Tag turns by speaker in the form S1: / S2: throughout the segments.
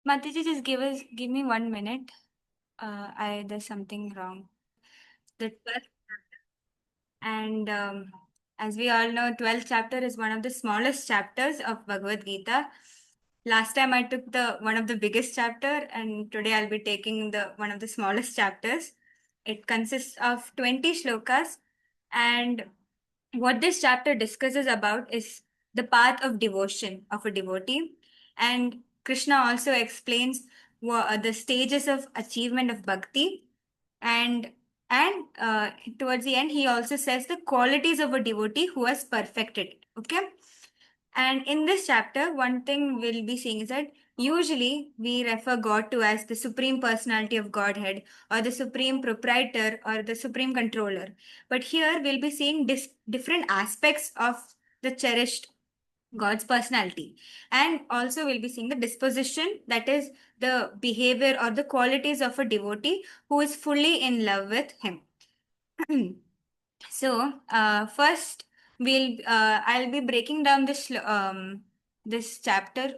S1: Mataji, just give me 1 minute. There's something wrong. The 12th and as we all know, 12th chapter is one of the smallest chapters of Bhagavad Gita. Last time I took the one of the biggest chapter, and today I'll be taking the one of the smallest chapters. It consists of 20 shlokas, and what this chapter discusses about is the path of devotion of a devotee. And Krishna also explains the stages of achievement of bhakti, and towards the end he also says the qualities of a devotee who has perfected it. Okay. And in this chapter, one thing we'll be seeing is that usually we refer God to as the supreme personality of Godhead, or the supreme proprietor, or the supreme controller. But here we'll be seeing different aspects of the cherished God's personality. And also we'll be seeing the disposition, that is the behavior or the qualities of a devotee who is fully in love with him. So, first I'll be breaking down this chapter.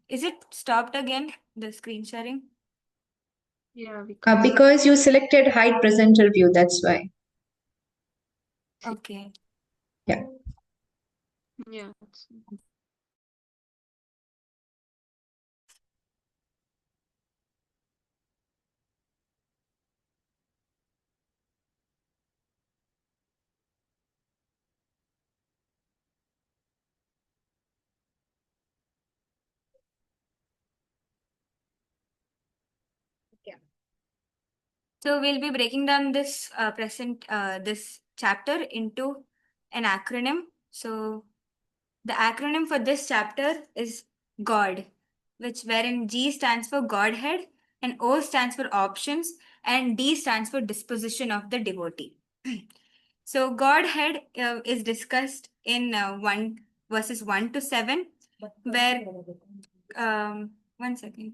S1: Is it stopped again, the screen sharing?
S2: Yeah,
S3: Because you selected hide presenter view, that's why.
S1: Okay.
S3: Yeah.
S2: yeah.
S1: Yeah. So we'll be breaking down this chapter into an acronym. So the acronym for this chapter is God, wherein G stands for Godhead, and O stands for options, and D stands for disposition of the devotee. So Godhead is discussed in 1 verses 1 to 7, where 1 second.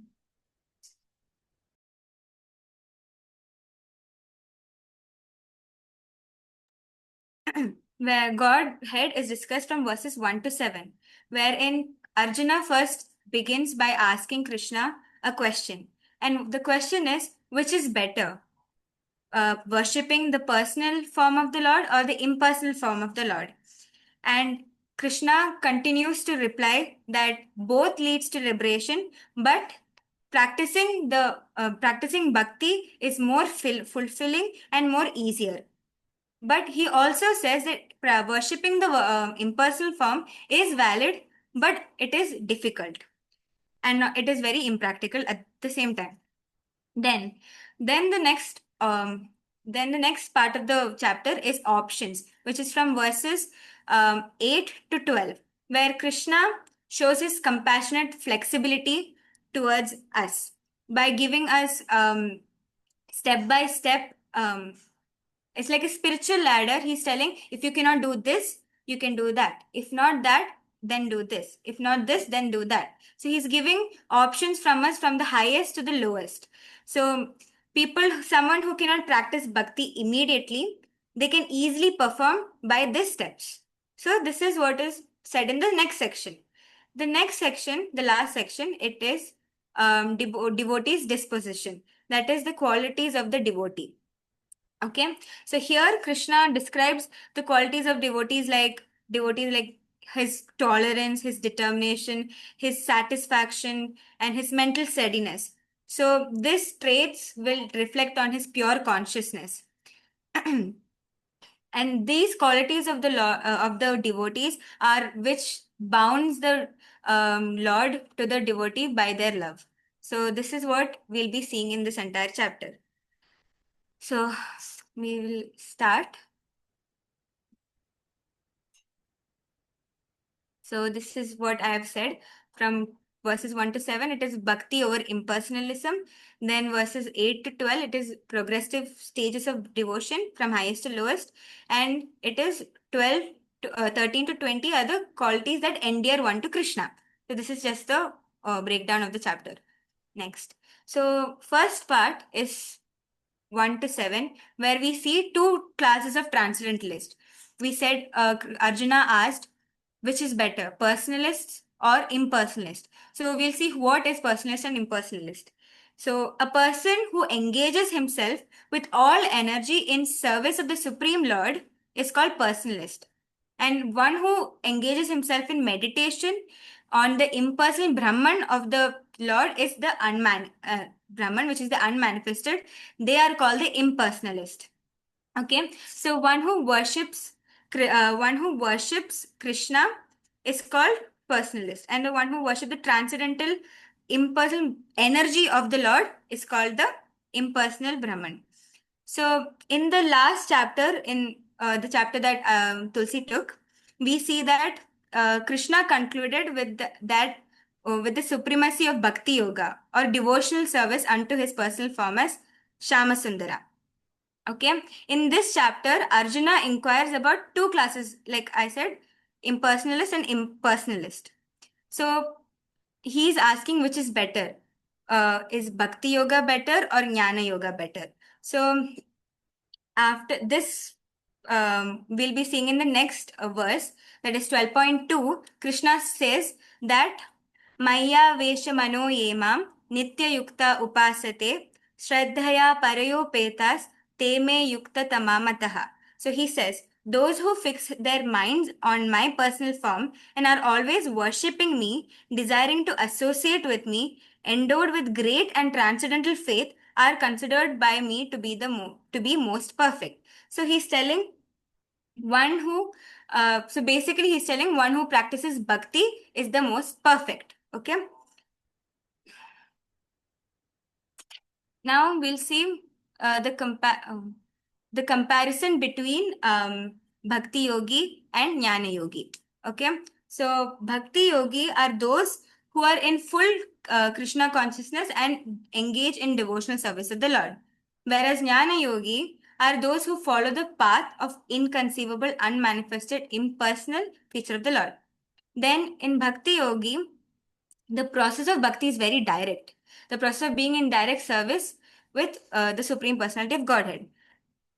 S1: Where Godhead is discussed from verses 1 to 7, wherein Arjuna first begins by asking Krishna a question. And the question is, which is better, worshipping the personal form of the Lord or the impersonal form of the Lord? And Krishna continues to reply that both leads to liberation, but practicing bhakti is more fulfilling and more easier. But he also says that worshipping the impersonal form is valid, but it is difficult, and it is very impractical at the same time. Then, then the next then the next part of the chapter is options, which is from verses 8 to 12, where Krishna shows his compassionate flexibility towards us by giving us step by step. It's like a spiritual ladder. He's telling, if you cannot do this, you can do that. If not that, then do this. If not this, then do that. So he's giving options from us from the highest to the lowest. So someone who cannot practice bhakti immediately, they can easily perform by these steps. So this is what is said in the next section. The next section, the last section, it is devotee's disposition. That is the qualities of the devotee. Okay, so here Krishna describes the qualities of devotees like his tolerance, his determination, his satisfaction, and his mental steadiness. So these traits will reflect on his pure consciousness. And these qualities of of the devotees are which bounds the Lord to the devotee by their love. So this is what we'll be seeing in this entire chapter. So we will start. So this is what I have said from verses 1 to 7. It is bhakti over impersonalism. Then verses 8 to 12, it is progressive stages of devotion from highest to lowest. And it is 13 to 20 are the qualities that endear one to Krishna. So this is just the breakdown of the chapter. Next. So first part is 1 to 7, where we see two classes of transcendentalist. We said Arjuna asked, which is better, personalists or impersonalist. So we'll see what is personalist and impersonalist. So a person who engages himself with all energy in service of the Supreme Lord is called personalist. And one who engages himself in meditation on the impersonal Brahman of the Lord is the Brahman, which is the unmanifested. They are called the impersonalist. Okay, so one who worships Krishna is called personalist, and the one who worships the transcendental impersonal energy of the Lord is called the impersonal Brahman. So in the last chapter, in the chapter that Tulsi took, we see that Krishna concluded with with the supremacy of Bhakti Yoga or devotional service unto his personal form as Shamasundara. Okay, in this chapter, Arjuna inquires about two classes, like I said, impersonalist and impersonalist. So he's asking which is better. Is Bhakti Yoga better or Jnana Yoga better? So after this, we'll be seeing in the next verse, that is 12.2, Krishna says that Maya Vesha Mano Yemam Nitya Yukta Upasate Shraddhaya Parayopetas Teme Yukta Tamamataha. So he says, those who fix their minds on my personal form and are always worshipping me, desiring to associate with me, endowed with great and transcendental faith, are considered by me to be to be most perfect. So he's telling one who so basically he's telling one who practices bhakti is the most perfect. Okay, now we'll see the comparison between bhakti yogi and jnana yogi. Okay, so bhakti yogi are those who are in full Krishna consciousness and engage in devotional service of the Lord, whereas jnana yogi are those who follow the path of inconceivable, unmanifested, impersonal feature of the Lord. Then in bhakti yogi, the process of bhakti is very direct. The process of being in direct service with the Supreme Personality of Godhead.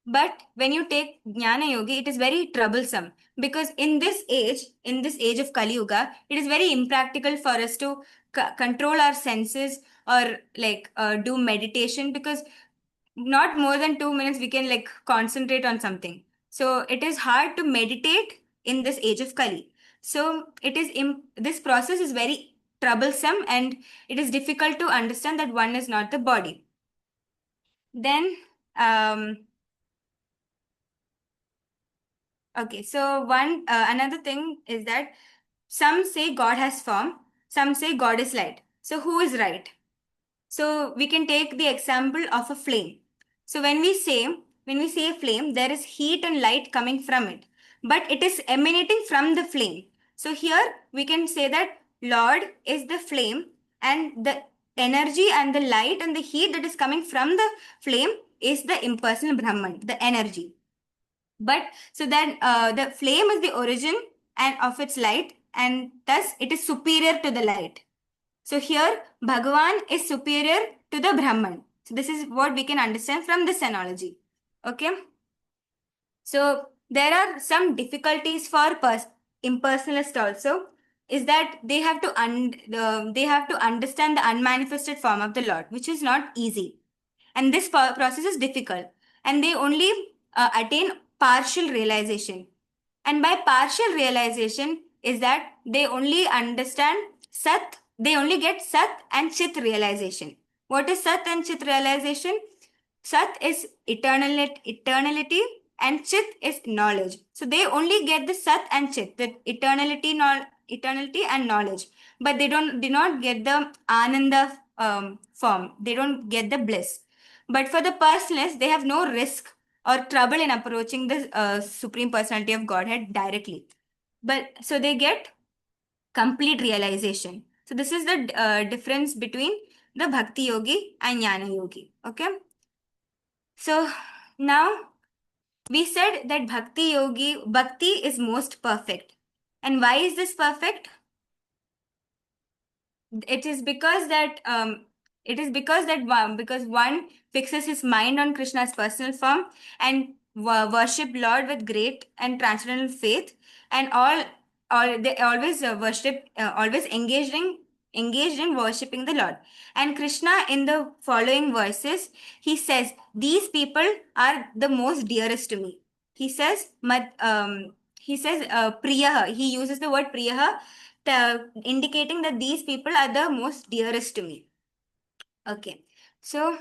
S1: But when you take Jnana Yogi, it is very troublesome because in this age of Kali Yuga, it is very impractical for us to control our senses or like do meditation, because not more than 2 minutes we can like concentrate on something. So it is hard to meditate in this age of Kali. So this process is very troublesome and it is difficult to understand that one is not the body. Then okay, so another thing is that some say God has form, some say God is light. So who is right? So we can take the example of a flame. So when we say a flame, there is heat and light coming from it, but it is emanating from the flame. So here we can say that Lord is the flame, and the energy and the light and the heat that is coming from the flame is the impersonal Brahman, the energy. But so then the flame is the origin and of its light, and thus it is superior to the light. So here Bhagavan is superior to the Brahman. So this is what we can understand from this analogy. Okay. So there are some difficulties for impersonalists also, is that they have to understand the unmanifested form of the Lord, which is not easy, and this process is difficult, and they only attain partial realization. And by partial realization is that they only understand Sat, they only get Sat and Chit realization. What is Sat and Chit realization? Sat is eternality and Chit is knowledge. So they only get the Sat and Chit, the eternality and knowledge, but they do not get the Ananda form. They don't get the bliss. But for the personalists, they have no risk or trouble in approaching the Supreme Personality of Godhead directly. But so they get complete realization. So this is the difference between the Bhakti Yogi and Jnana Yogi. Okay. So now we said that Bhakti is most perfect. And why is this perfect? It is because that because one fixes his mind on Krishna's personal form and worship Lord with great and transcendental faith, and all they always always engaged in worshipping the Lord. And Krishna, in the following verses, he says, "These people are the most dearest to me." He says, Priya. He uses the word Priya, indicating that these people are the most dearest to me. Okay, so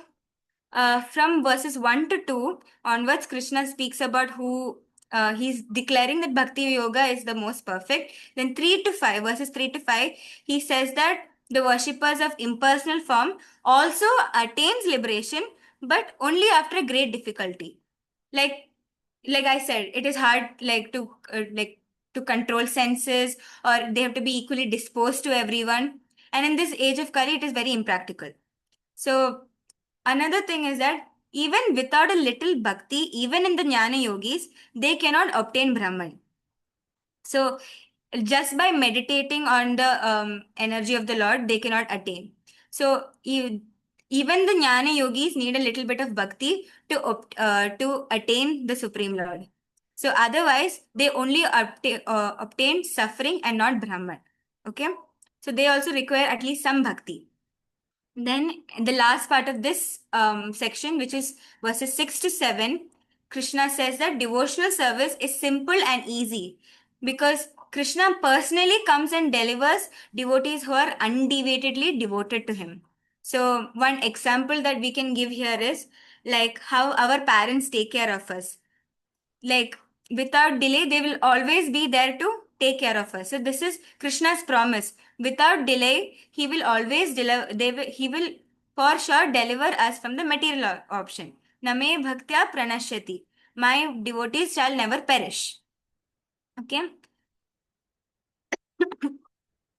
S1: from verses 1 to 2 onwards, Krishna speaks about who he's declaring that Bhakti Yoga is the most perfect. Then 3 to 5, verses 3 to 5, he says that the worshippers of impersonal form also attains liberation, but only after a great difficulty. Like, like I said, it is hard to control senses, or they have to be equally disposed to everyone. And in this age of Kali, it is very impractical. So another thing is that even without a little bhakti, even in the jnana yogis, they cannot obtain Brahman. So just by meditating on the energy of the Lord, they cannot attain. So even the jnana yogis need a little bit of bhakti to attain the Supreme Lord. So otherwise, they only obtain suffering and not Brahman. Okay? So they also require at least some bhakti. Then the last part of this section, which is verses 6 to 7, Krishna says that devotional service is simple and easy because Krishna personally comes and delivers devotees who are undeviatedly devoted to him. So, one example that we can give here is like how our parents take care of us. Like without delay, they will always be there to take care of us. So this is Krishna's promise. Without delay, he will always deliver. He will for sure deliver us from the material option. Name bhaktya pranashyati. My devotees shall never perish. Okay.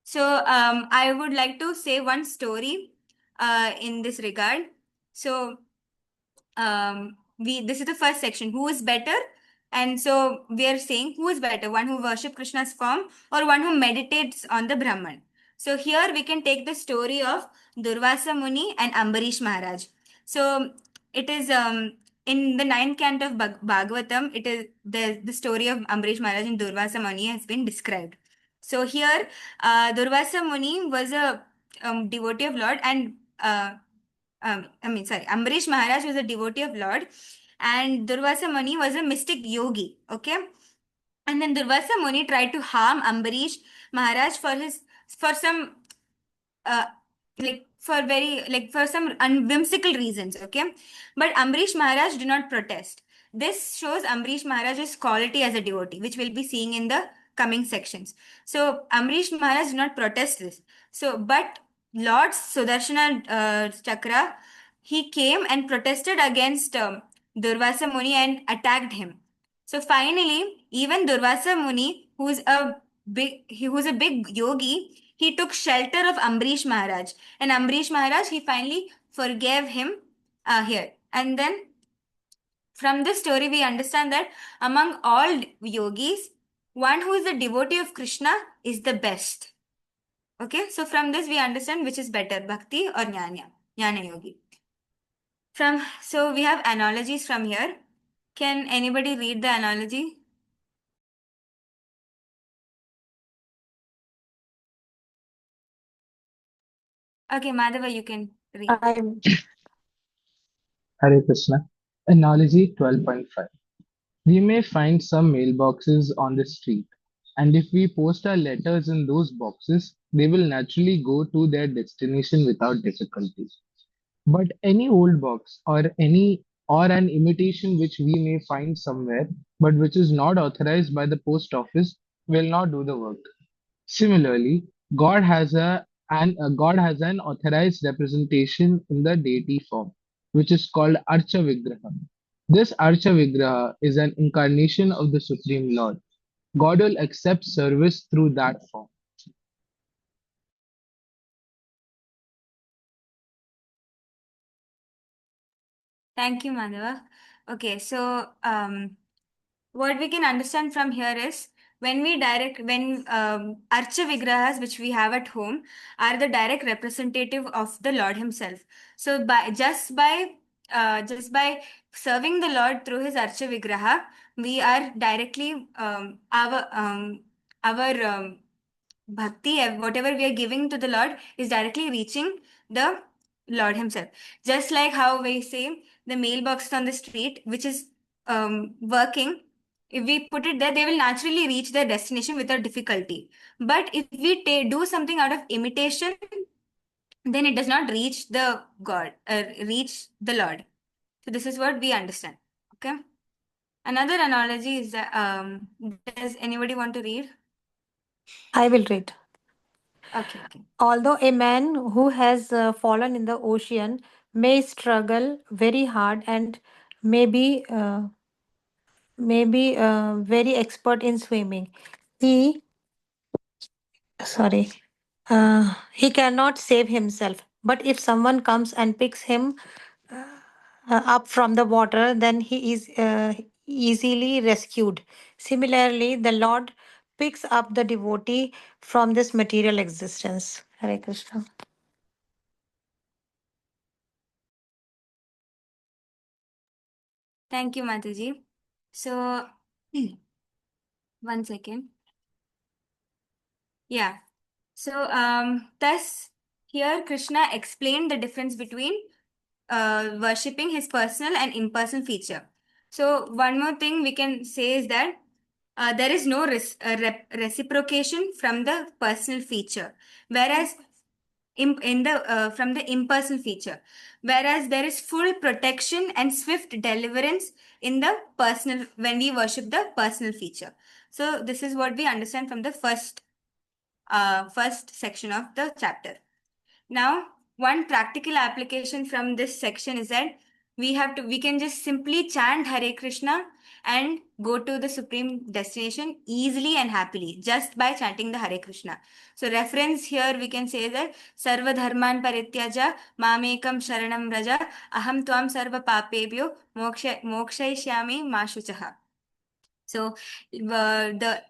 S1: So I would like to say one story in this regard. So we this is the first section, who is better, and so we are saying who is better, one who worship Krishna's form or one who meditates on the Brahman. So here we can take the story of Durvasa Muni and Ambarish Maharaj. So it is in the ninth canto of Bhagavatam, it is the story of Ambarish Maharaj and Durvasa Muni has been described. So here Durvasa Muni was a devotee of Lord, and Ambarish Maharaj was a devotee of Lord, and Durvasa Muni was a mystic yogi. Okay, and then Durvasa Muni tried to harm Ambarish Maharaj for some uh, for some unwhimsical reasons. Okay, but Ambarish Maharaj did not protest. This shows Ambarish Maharaj's quality as a devotee, which we'll be seeing in the coming sections. So Ambarish Maharaj did not protest this. So, but Lord Sudarshana Chakra, he came and protested against Durvasa Muni and attacked him. So finally, even Durvasa Muni, who's a big yogi, he took shelter of Ambarish Maharaj. And Ambarish Maharaj, he finally forgave him here. And then from this story, we understand that among all yogis, one who is a devotee of Krishna is the best. Okay, so from this we understand which is better, bhakti or jnana yogi. So we have analogies from here. Can anybody read the analogy? Okay, Madhava, you can read.
S2: I'm
S4: Hare Krishna. Analogy 12.5. We may find some mailboxes on the street, and if we post our letters in those boxes, they will naturally go to their destination without difficulty. But any old box or an imitation which we may find somewhere, but which is not authorized by the post office, will not do the work. Similarly, God has an authorized representation in the deity form, which is called Archa Vigraha. This Archa Vigraha is an incarnation of the Supreme Lord. God will accept service through that form.
S1: Thank you, Madhava. Okay, so what we can understand from here is when Archa Vigrahas, which we have at home, are the direct representative of the Lord Himself. So just by serving the Lord through His Archa Vigraha, we are directly our bhakti, whatever we are giving to the Lord, is directly reaching the Lord Himself. Just like how we say the mailboxes on the street, which is working, if we put it there, they will naturally reach their destination without difficulty. But if we do something out of imitation, then it does not reach the God, reach the Lord. So this is what we understand. Okay. Another analogy is that does anybody want to read?
S5: I will read.
S1: Okay, okay.
S5: Although a man who has fallen in the ocean may struggle very hard and may be very expert in swimming, he sorry he cannot save himself. But if someone comes and picks him up from the water, then he is easily rescued. Similarly, the Lord picks up the devotee from this material existence. Hare Krishna.
S1: Thank you, Mataji. So, one second. Yeah. So, thus, here Krishna explained the difference between worshipping his personal and impersonal feature. So, one more thing we can say is that there is no reciprocation from the personal feature, whereas in the from the impersonal feature, whereas there is full protection and swift deliverance in the personal when we worship the personal feature. So this is what we understand from the first section of the chapter. Now, one practical application from this section is that we can just simply chant Hare Krishna and go to the supreme destination easily and happily just by chanting the Hare Krishna. So reference here we can say that Sarva Dharman Parityaja Mamekam Sharanam Raja Aham Tvam Sarva Papebhyo Mokshaishyami Mashuchaha. So the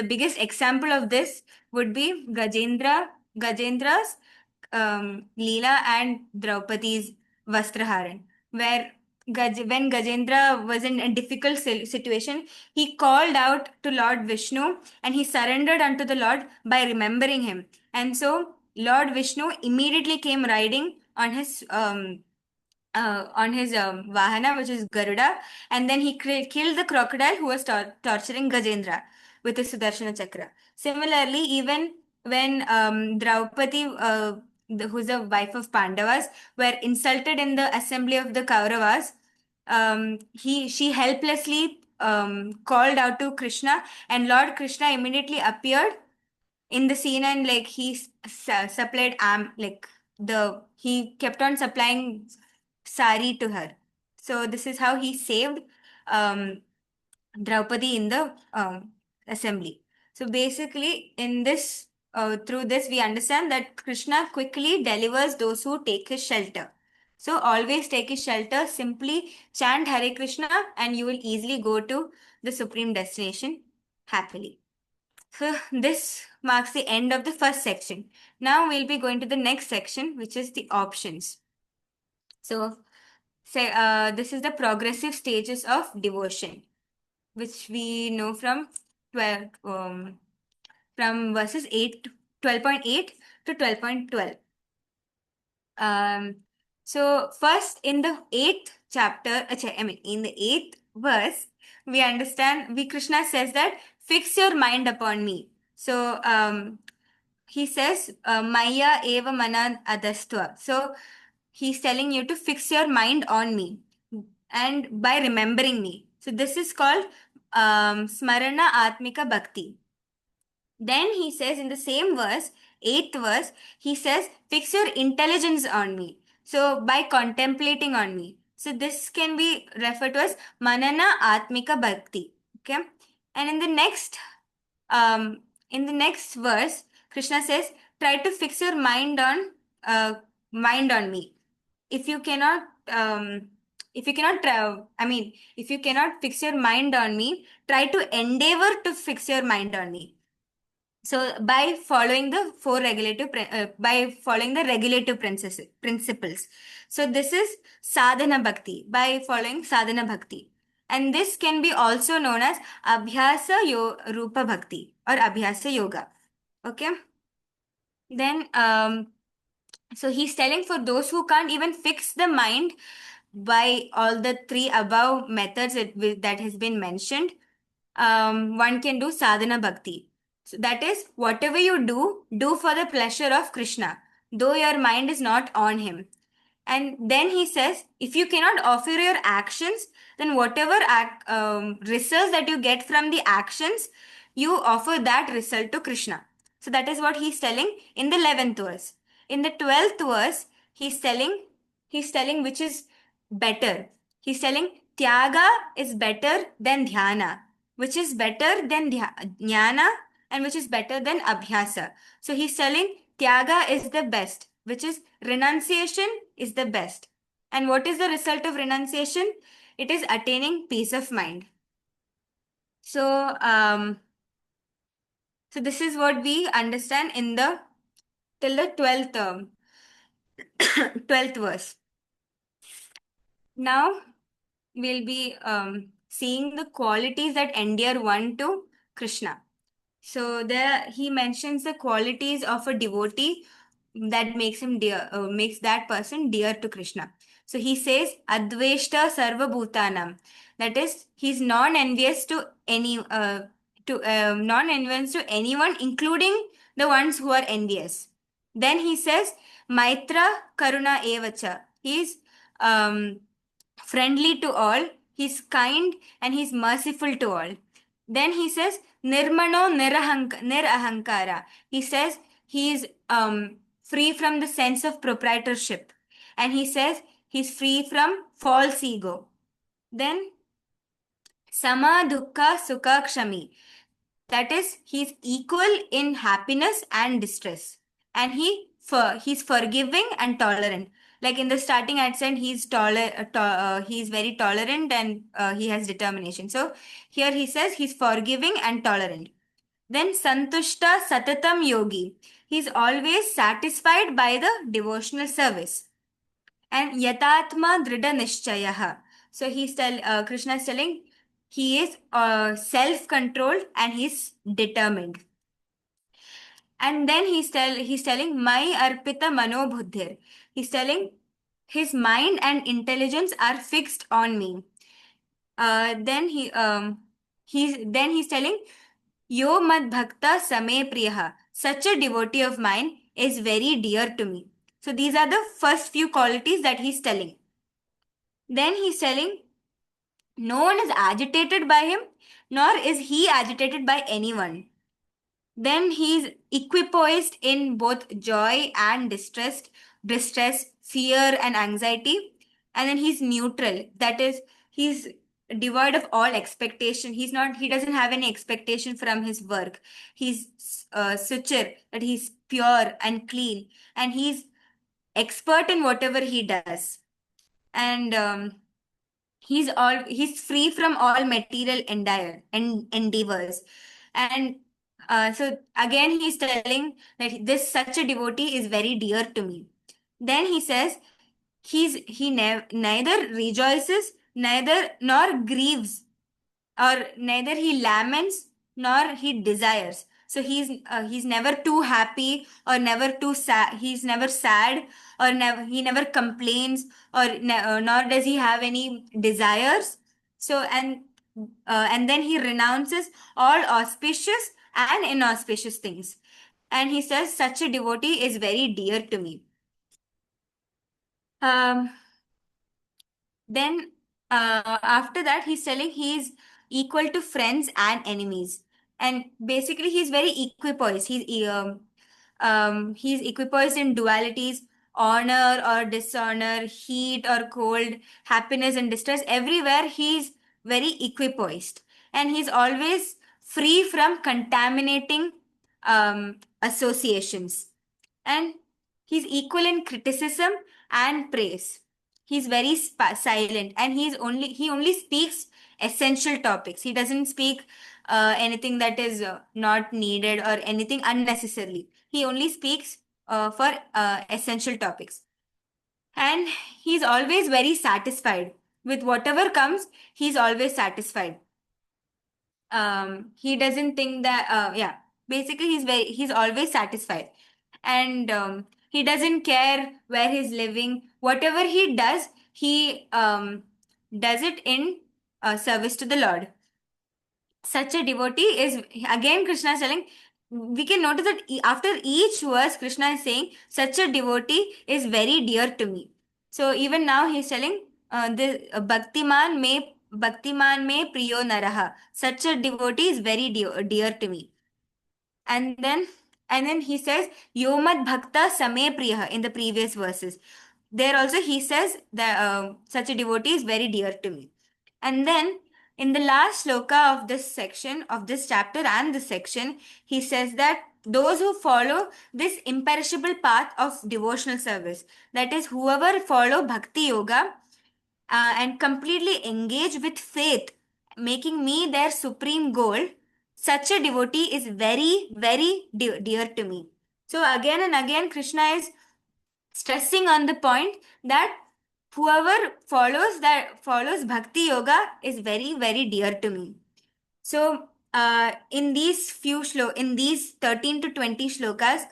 S1: biggest example of this would be Gajendra's Leela and Draupadi's Vastraharan, where when Gajendra was in a difficult situation, he called out to Lord Vishnu and he surrendered unto the Lord by remembering him. And so Lord Vishnu immediately came riding on his Vahana, which is Garuda, and then he killed the crocodile who was torturing Gajendra with his Sudarshana Chakra. Similarly, even when Draupadi, who's the wife of Pandavas, were insulted in the assembly of the Kauravas, she helplessly called out to Krishna, and Lord Krishna immediately appeared in the scene and like he supplied like he kept on supplying sari to her. So this is how he saved um, Draupadi in the assembly. So basically, in this through this we understand that Krishna quickly delivers those who take his shelter. So always take his shelter. Simply chant Hare Krishna, and you will easily go to the supreme destination happily. So this marks the end of the first section. Now we'll be going to the next section, which is the options. So say this is the progressive stages of devotion, which we know from 12 from verses 12.8 to 12.12. So first in the eighth chapter, in the eighth verse, we understand Krishna says that fix your mind upon me. So he says Maya eva mana adastva. So he's telling you to fix your mind on me and by remembering me. So this is called smarana atmika bhakti. Then he says in the same verse, eighth verse, he says, fix your intelligence on me. So by contemplating on me. So this can be referred to as manana atmika bhakti. Okay. And in the next verse, Krishna says, try to fix your mind on me. If you cannot if you cannot fix your mind on me, try to endeavor to fix your mind on me. So by following the regulative principles. So this is sadhana bhakti, by following sadhana bhakti. And this can be also known as Rupa Bhakti or Abhyasa Yoga. Okay. Then, so he's telling for those who can't even fix the mind by all the three above methods that has been mentioned, one can do sadhana bhakti. So that is, whatever you do for the pleasure of Krishna, though your mind is not on him. And then he says, if you cannot offer your actions, then whatever results that you get from the actions, you offer that result to Krishna. So that is what he's telling in the 11th verse. In the 12th verse, he's telling which is better. He's telling Tyaga is better than Dhyana, which is better than Jnana, and which is better than Abhyasa. So he's telling Tyaga is the best, which is renunciation is the best. And what is the result of renunciation? It is attaining peace of mind. So, so this is what we understand in the till the 12th 12th verse. Now we'll be seeing the qualities that endear one to Krishna. So there he mentions the qualities of a devotee that makes him dear, makes that person dear to Krishna. So he says Adveshta Sarva Bhutanam. That is, he's non-envious to non-envious to anyone, including the ones who are envious. Then he says Maitra Karuna Evacha. He's friendly to all. He's kind and he's merciful to all. Then he says Nirmano Nirahankara. He says he is free from the sense of proprietorship. And he says he's free from false ego. Then Sama Dukkha Sukha Kshami. That is, he's equal in happiness and distress. And he's forgiving and tolerant. Like in the starting, I said he's he's very tolerant and he has determination. So here he says he's forgiving and tolerant. Then Santushta Satatam Yogi. He's always satisfied by the devotional service. And Yatatma Drida Nishchayaha. So Krishna is telling he is self-controlled and he's determined. And then he's telling my arpita mano buddhir. He's telling his mind and intelligence are fixed on me. Then he's telling yo mad bhakta same priyaha. Such a devotee of mine is very dear to me. So these are the first few qualities that he's telling. Then he's telling no one is agitated by him, nor is he agitated by anyone. Then he's equipoised in both joy and distress, fear and anxiety. And then he's neutral. That is, he's devoid of all expectation. He doesn't have any expectation from his work. He's suchir, that he's pure and clean. And he's expert in whatever he does. And he's free from all material endeavors. And so again, he's telling that this such a devotee is very dear to me. Then he says neither rejoices, nor grieves, or neither he laments nor he desires. So he's never too happy or never too sad. He's never sad or he never complains or nor does he have any desires. So and then he renounces all auspicious and inauspicious things. And he says such a devotee is very dear to me. Then after that, he's telling he's equal to friends and enemies. And basically, he's very equipoised. He's equipoised in dualities, honor or dishonor, heat or cold, happiness and distress. Everywhere, he's very equipoised. And he's always free from contaminating associations. And he's equal in criticism and praise. He's very silent, and he only speaks essential topics. He doesn't speak anything that is not needed or anything unnecessarily. He only speaks for essential topics. And he's always very satisfied. with whatever comes, he's always satisfied. He doesn't think that, yeah, basically he's always satisfied. And he doesn't care where he's living. Whatever he does, he does it in service to the Lord. Such a devotee is, again Krishna is telling, we can notice that after each verse Krishna is saying such a devotee is very dear to me. So even now he's telling, the bhaktiman me priyo naraha, such a devotee is very dear to me. And then he says yomad bhakta same priya in the previous verses. There also he says that such a devotee is very dear to me. And then in the last sloka of this section, of this chapter and this section, he says that those who follow this imperishable path of devotional service, that is, whoever follow bhakti yoga and completely engage with faith, making me their supreme goal, such a devotee is very, very dear to me. So again and again, Krishna is stressing on the point that whoever follows bhakti yoga is very, very dear to me. So in these in these 13 to 20 shlokas,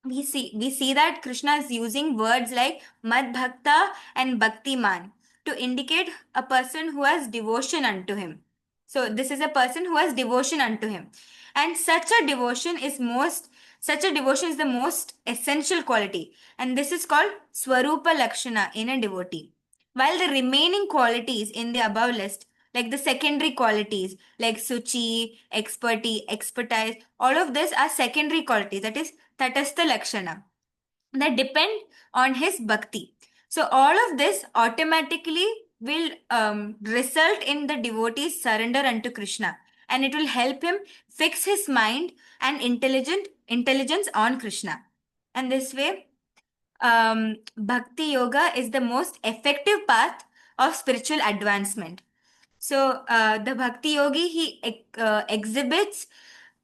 S1: we see that Krishna is using words like mad bhakta and bhaktiman to indicate a person who has devotion unto him. So this is a person who has devotion unto him, and such a devotion is the most essential quality, and this is called swarupa lakshana in a devotee. While the remaining qualities in the above list, like the secondary qualities like suchi, expertise, all of this are secondary qualities, that is tatastha lakshana, that depend on his bhakti. So all of this automatically will result in the devotee's surrender unto Krishna, and it will help him fix his mind and intelligence on Krishna. And this way, bhakti yoga is the most effective path of spiritual advancement. So the bhakti yogi, he exhibits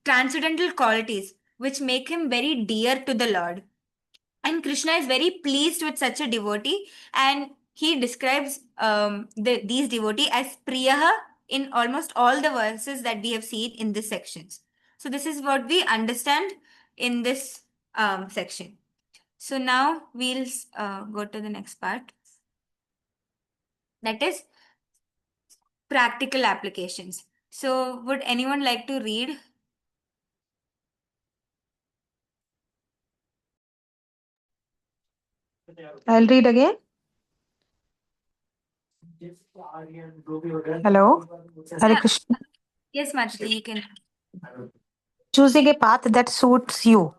S1: transcendental qualities which make him very dear to the Lord. And Krishna is very pleased with such a devotee, and he describes these devotee as priyaha in almost all the verses that we have seen in this sections. So this is what we understand in this section. So now we'll go to the next part, that is practical applications. So would anyone like to read?
S5: I'll read again. Hello. Hare
S1: Yeah.
S5: Krishna.
S1: Yes, Mataji, you can.
S5: Choosing a path that suits you.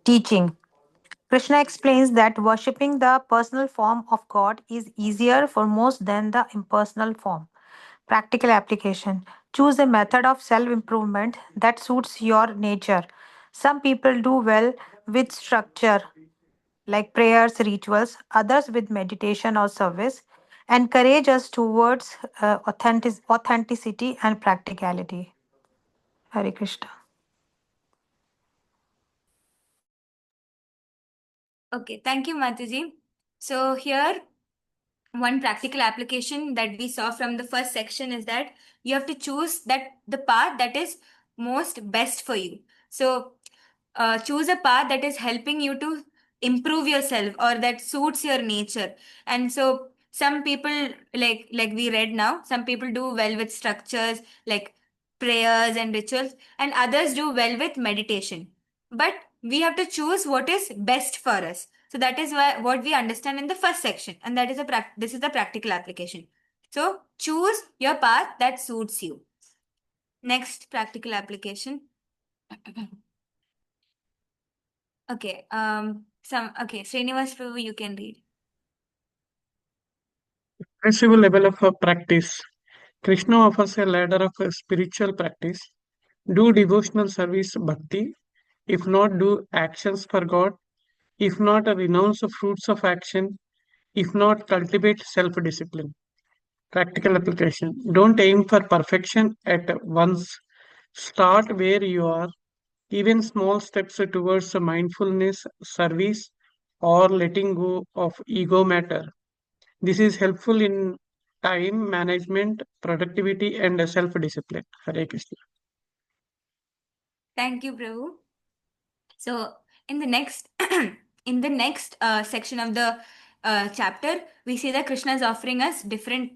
S5: Teaching. Krishna explains that worshipping the personal form of God is easier for most than the impersonal form. Practical application. Choose a method of self improvement that suits your nature. Some people do well with structure, like prayers, rituals, others with meditation or service. Encourage us towards authenticity and practicality. Hare Krishna.
S1: Okay, thank you, Mataji. So here, one practical application that we saw from the first section is that you have to choose the path that is most best for you. So choose a path that is helping you to improve yourself or that suits your nature. And so some people, like we read now, some people do well with structures like prayers and rituals, and others do well with meditation. But we have to choose what is best for us. So that is what we understand in the first section, and that is this is the practical application. So choose your path that suits you. Next practical application. Okay. Srinivas Prabhu, you can read.
S6: Progressive level of practice. Krishna offers a ladder of spiritual practice. Do devotional service bhakti. If not, do actions for God. If not, renounce the fruits of action. If not, cultivate self-discipline. Practical application. Don't aim for perfection at once. Start where you are. Even small steps towards mindfulness, service, or letting go of ego matter. This is helpful in time management, productivity, and self-discipline. Hare Krishna.
S1: Thank you, Prabhu. So in the next in the next section of the chapter, we see that Krishna is offering us different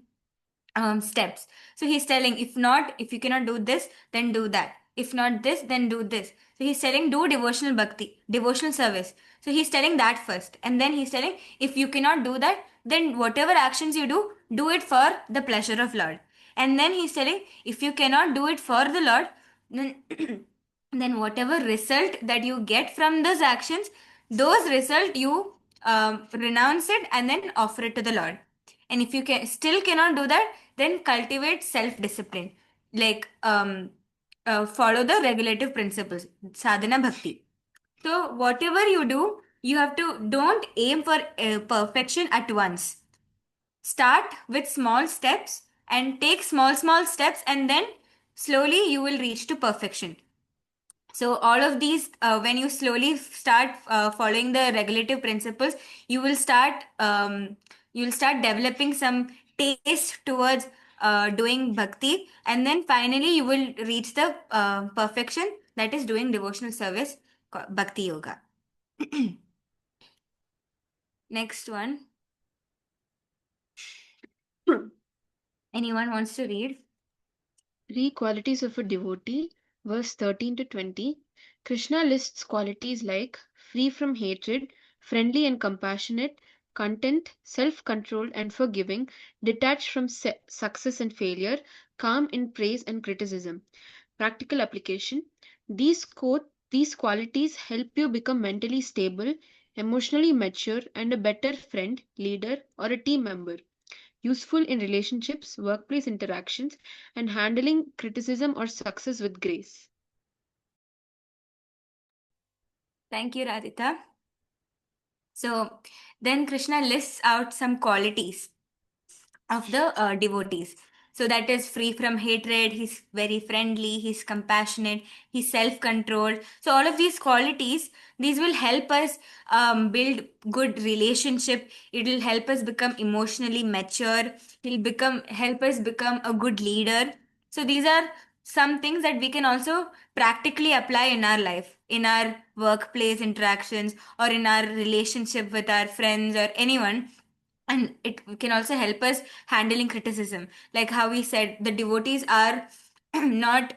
S1: steps. So he's telling, if you cannot do this, then do that. If not this, then do this. So he's telling, do devotional bhakti, devotional service. So he's telling that first. And then he's telling, if you cannot do that, then whatever actions you do it for the pleasure of Lord. And then he's telling, if you cannot do it for the Lord, then then whatever result that you get from those actions, those result you renounce it and then offer it to the Lord. And if you still cannot do that, then cultivate self-discipline, like follow the regulative principles, sadhana bhakti. So whatever you do, you have to don't aim for perfection at once. Start with small steps and take small steps, and then slowly you will reach to perfection. So all of these, when you slowly start following the regulative principles, you will start developing some taste towards doing bhakti, and then finally you will reach the perfection, that is doing devotional service, bhakti yoga. Next one. Anyone wants to read?
S2: Three qualities of a devotee, verse 13 to 20. Krishna lists qualities like free from hatred, friendly and compassionate, content, self controlled and forgiving, detached from success and failure, calm in praise and criticism. Practical application. These qualities help you become mentally stable, emotionally mature, and a better friend, leader, or a team member. Useful in relationships, workplace interactions, and handling criticism or success with grace.
S1: Thank you, Radhita. So then Krishna lists out some qualities of the devotees. So that is free from hatred, he's very friendly, he's compassionate, he's self-controlled. So all of these qualities, these will help us build good relationship. It will help us become emotionally mature. Help us become a good leader. So these are some things that we can also practically apply in our life, in our workplace interactions, or in our relationship with our friends or anyone. And it can also help us handling criticism, like how we said the devotees are not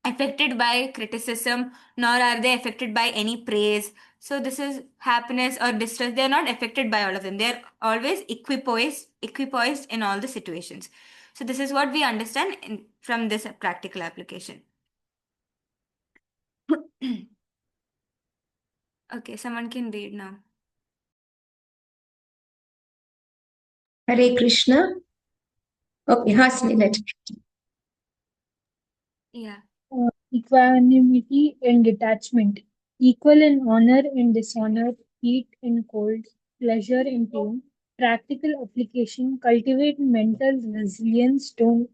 S1: affected by criticism, nor are they affected by any praise. So this is happiness or distress, they are not affected by all of them, they are always equipoised in all the situations. So this is what we understand from this practical application. Okay, someone can read now.
S3: Hare Krishna. Okay, Hasni, let's.
S1: Yeah.
S7: Equanimity and detachment, equal in honor and dishonor, heat and cold, pleasure and pain. Practical application, cultivate mental resilience, don't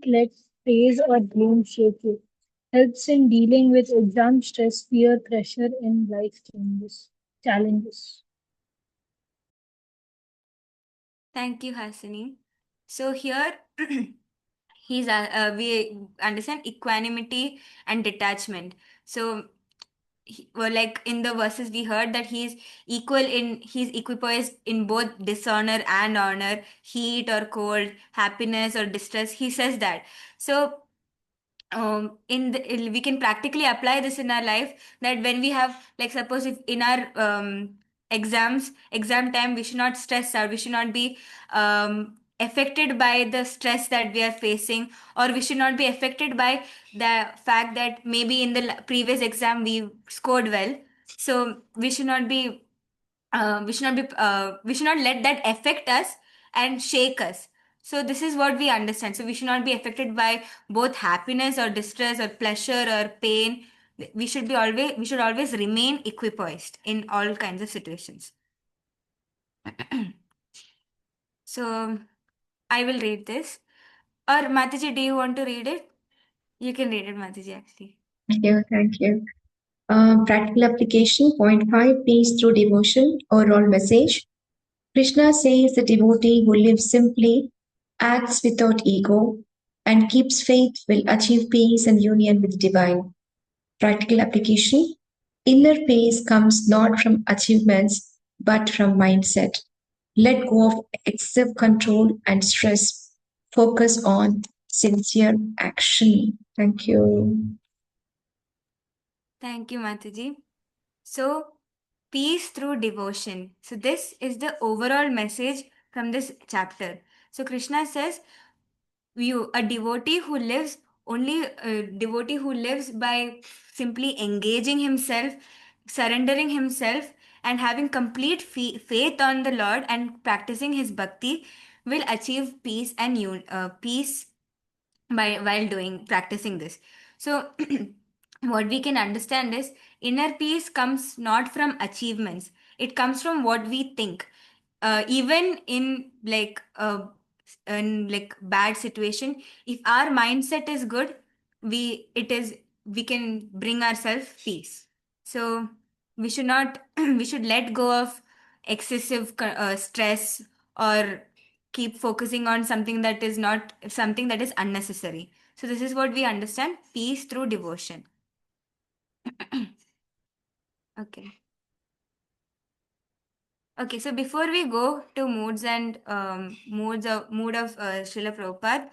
S7: let praise or blame shake you. Helps in dealing with exam stress, fear, pressure, and life challenges.
S1: Thank you, Hasini. So here we understand equanimity and detachment. So well, like in the verses we heard that he's equipoised in both dishonor and honor, heat or cold, happiness or distress. He says that. So we can practically apply this in our life, that when we have, like, suppose if in our exam time, we should not stress out, we should not be affected by the stress that we are facing, or we should not be affected by the fact that maybe in the previous exam we scored well. So we should not let that affect us and shake us. So this is what we understand. So we should not be affected by both happiness or distress or pleasure or pain. We should always remain equipoised in all kinds of situations. So I will read this. Or Mataji, do you want to read it? You can read it, Mataji, actually.
S3: Thank you. Practical application, point 5, peace through devotion, overall message. Krishna says the devotee who lives simply, acts without ego, and keeps faith will achieve peace and union with the divine. Practical application. Inner peace comes not from achievements but from mindset. Let go of excessive control and stress. Focus on sincere action. Thank you.
S1: Thank you, Mataji. So, peace through devotion. So, this is the overall message from this chapter. So, Krishna says, a devotee who lives only a devotee who lives by simply engaging himself, surrendering himself, and having complete faith on the Lord and practicing his bhakti will achieve peace and peace by while doing practicing this. So what we can understand is inner peace comes not from achievements, it comes from what we think. Even in like bad situation, if our mindset is good, we can bring ourselves peace. So we should not we should let go of excessive stress, or keep focusing on something that is not something that is unnecessary. So this is what we understand peace through devotion. Okay. Okay, so before we go to moods and mood of Srila Prabhupada,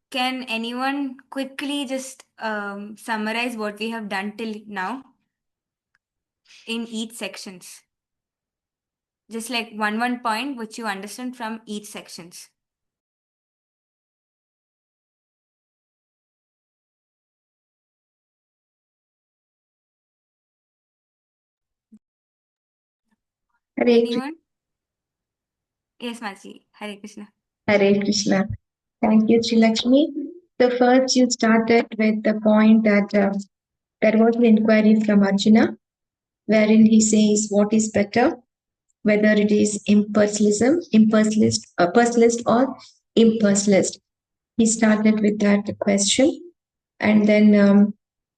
S1: can anyone quickly just summarize what we have done till now in each sections? Just like one point which you understand from each sections.
S3: Hare
S1: Anyone? Yes, Masi. Hare Krishna.
S3: Hare Krishna. Thank you, Srilakshmi. So first you started with the point that there was an inquiry from Arjuna, wherein he says what is better, whether it is personalist or impersonalist. He started with that question, and then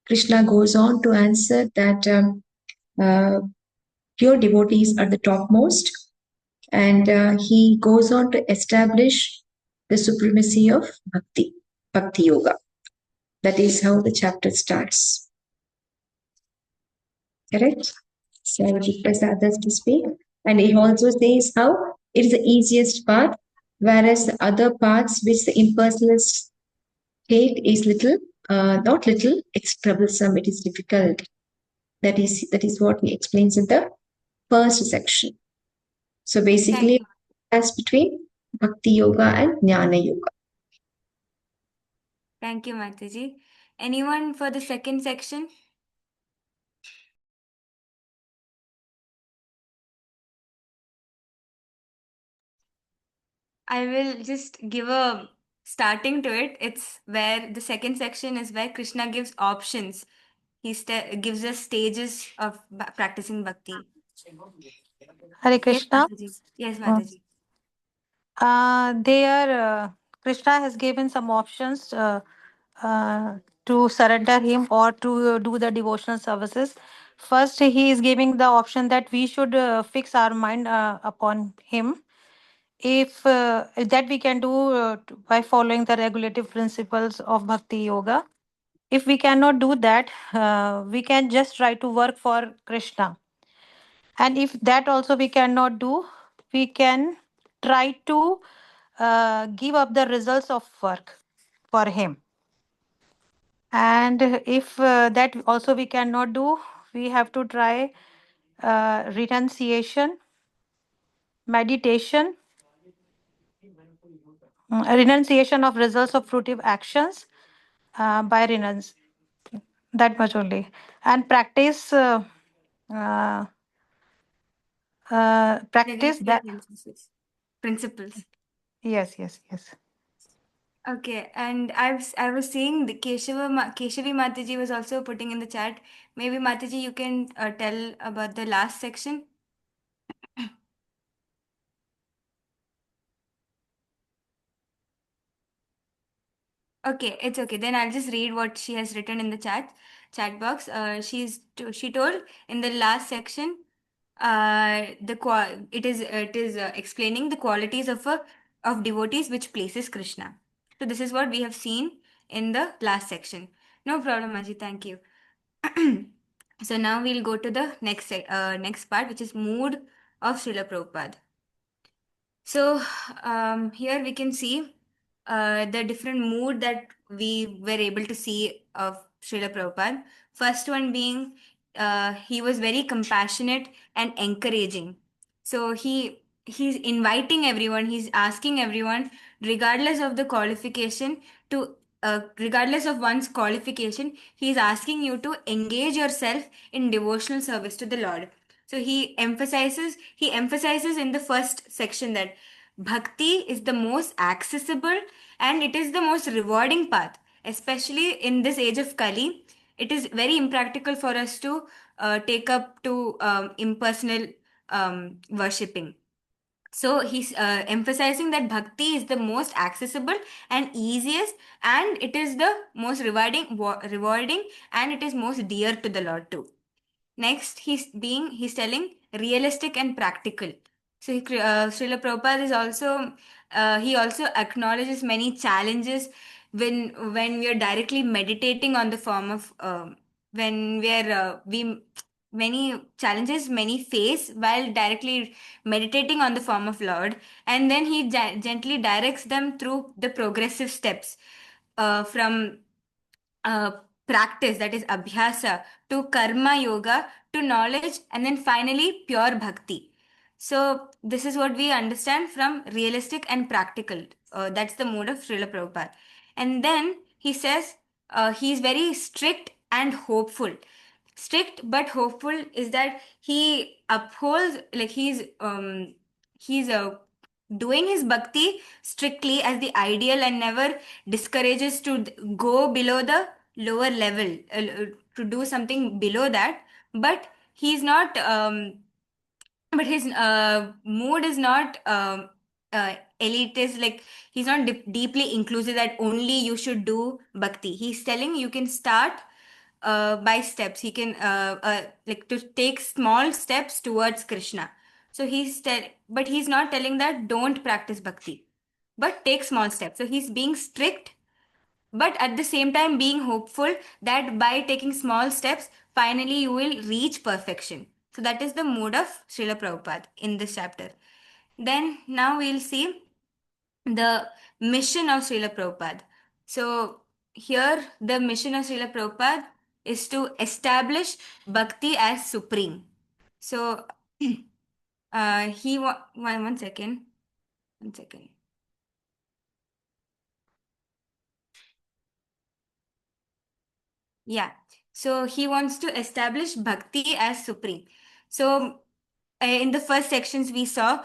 S3: Krishna goes on to answer that uh, pure devotees are the topmost, and he goes on to establish the supremacy of bhakti yoga. That is how the chapter starts. Correct? So I would request others to speak. And he also says how it is the easiest path, whereas the other paths which the impersonalists take is not little, it's troublesome, it is difficult. That is what he explains in the first section. So
S1: Thank
S3: basically,
S1: you.
S3: as between Bhakti Yoga and Jnana Yoga.
S1: Thank you, Mataji. Anyone for the second section? I will just give a starting to it. It's where the second section is where Krishna gives options. He gives us stages of practicing bhakti.
S5: Hare
S1: Yes,
S5: Krishna.
S1: Mataji. Yes,
S5: Uh,
S1: Mataji.
S5: Krishna has given some options uh, to surrender him or to do the devotional services. First, he is giving the option that we should fix our mind upon him. If that we can do by following the regulative principles of Bhakti Yoga. If we cannot do that, we can just try to work for Krishna. And if that also we cannot do, we can try to give up the results of work for him. And if that also we cannot do, we have to try renunciation, meditation, renunciation of results of fruitive actions by renunce. That much only. And practice uh, practice
S1: Regulative
S5: that.
S1: principles.
S5: Yes, yes, yes.
S1: Okay, and I was seeing the Keshavi Mataji was also putting in the chat. Maybe Mataji, you can tell about the last section. Okay, it's okay. Then I'll just read what she has written in the chat box. She told in the last section, it is explaining the qualities of devotees which pleases Krishna. So this is what we have seen in the last section. No problem, Aji. Thank you. So now we'll go to the next part, which is mood of Srila Prabhupada. So here we can see the different mood that we were able to see of Srila Prabhupada. First one being he was very compassionate and encouraging. So he's inviting everyone, he's asking everyone, regardless of the qualification, to regardless of one's qualification, he's asking you to engage yourself in devotional service to the Lord. So he emphasizes in the first section that bhakti is the most accessible and it is the most rewarding path, especially in this age of Kali. It is very impractical for us to take up to impersonal worshipping. So he's emphasizing that bhakti is the most accessible and easiest, and it is the most rewarding, and it is most dear to the Lord too. Next, he's telling realistic and practical. So Srila Prabhupada is also he also acknowledges many challenges when we are directly meditating on the form of when we are we many challenges many face while directly meditating on the form of Lord, and then he gently directs them through the progressive steps from uh, practice, that is abhyasa, to karma yoga, to knowledge, and then finally pure bhakti. So this is what we understand from realistic and practical. That's the mode of Srila Prabhupada. And then he says he's very strict and hopeful. Strict but hopeful is that he upholds, like he's doing his bhakti strictly as the ideal and never discourages to go below the lower level, to do something below that. But he's not but his mood is not elitist, like he's not deeply inclusive that only you should do bhakti. He's telling you can start by steps. He can like to take small steps towards Krishna. So but he's not telling that don't practice bhakti, but take small steps. So he's being strict, but at the same time being hopeful that by taking small steps, finally you will reach perfection. So that is the mood of Srila Prabhupada in this chapter. Then now we'll see the mission of Srila Prabhupada. So here the mission of Srila Prabhupada is to establish bhakti as supreme. So one second. One second. Yeah. So he wants to establish bhakti as supreme. So in the first sections we saw,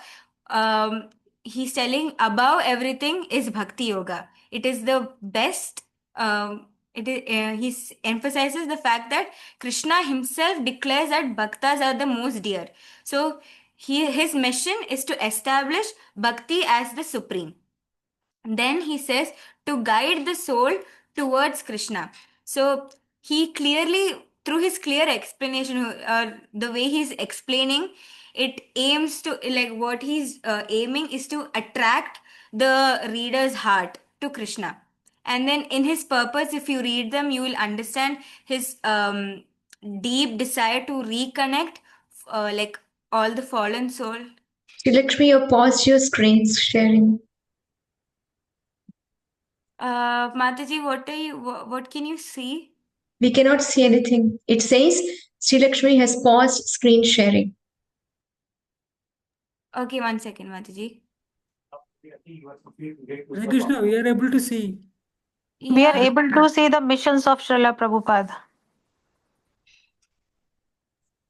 S1: he's telling above everything is bhakti yoga. It is the best. He emphasizes the fact that Krishna himself declares that bhaktas are the most dear. So his mission is to establish bhakti as the supreme. Then he says to guide the soul towards Krishna. So he clearly, through his clear explanation, the way he's explaining, it aims to, like, what he's aiming is to attract the reader's heart to Krishna. And then in his purpose, if you read them, you will understand his deep desire to reconnect, like all the fallen soul.
S3: Srilakshmi, you paused your screen sharing.
S1: Mataji, what can you see?
S3: We cannot see anything. It says Srilakshmi has paused screen sharing.
S1: Okay, 1 second, Mataji.
S8: Hare Krishna, we are able to see.
S5: We are
S1: Yeah.
S5: able to see the missions of Srila Prabhupada.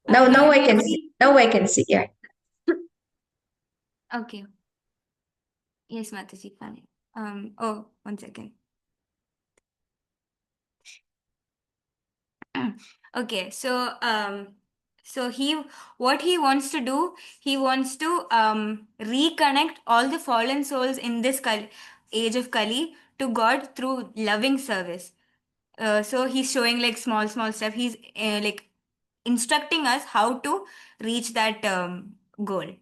S3: Now I can see. Now I can see. Yeah.
S1: Okay. Yes, Mataji, fine. Oh, 1 second. Okay, so what he wants to do, he wants to reconnect all the fallen souls in this age of Kali to God through loving service. So he's showing like small steps. He's like instructing us how to reach that goal.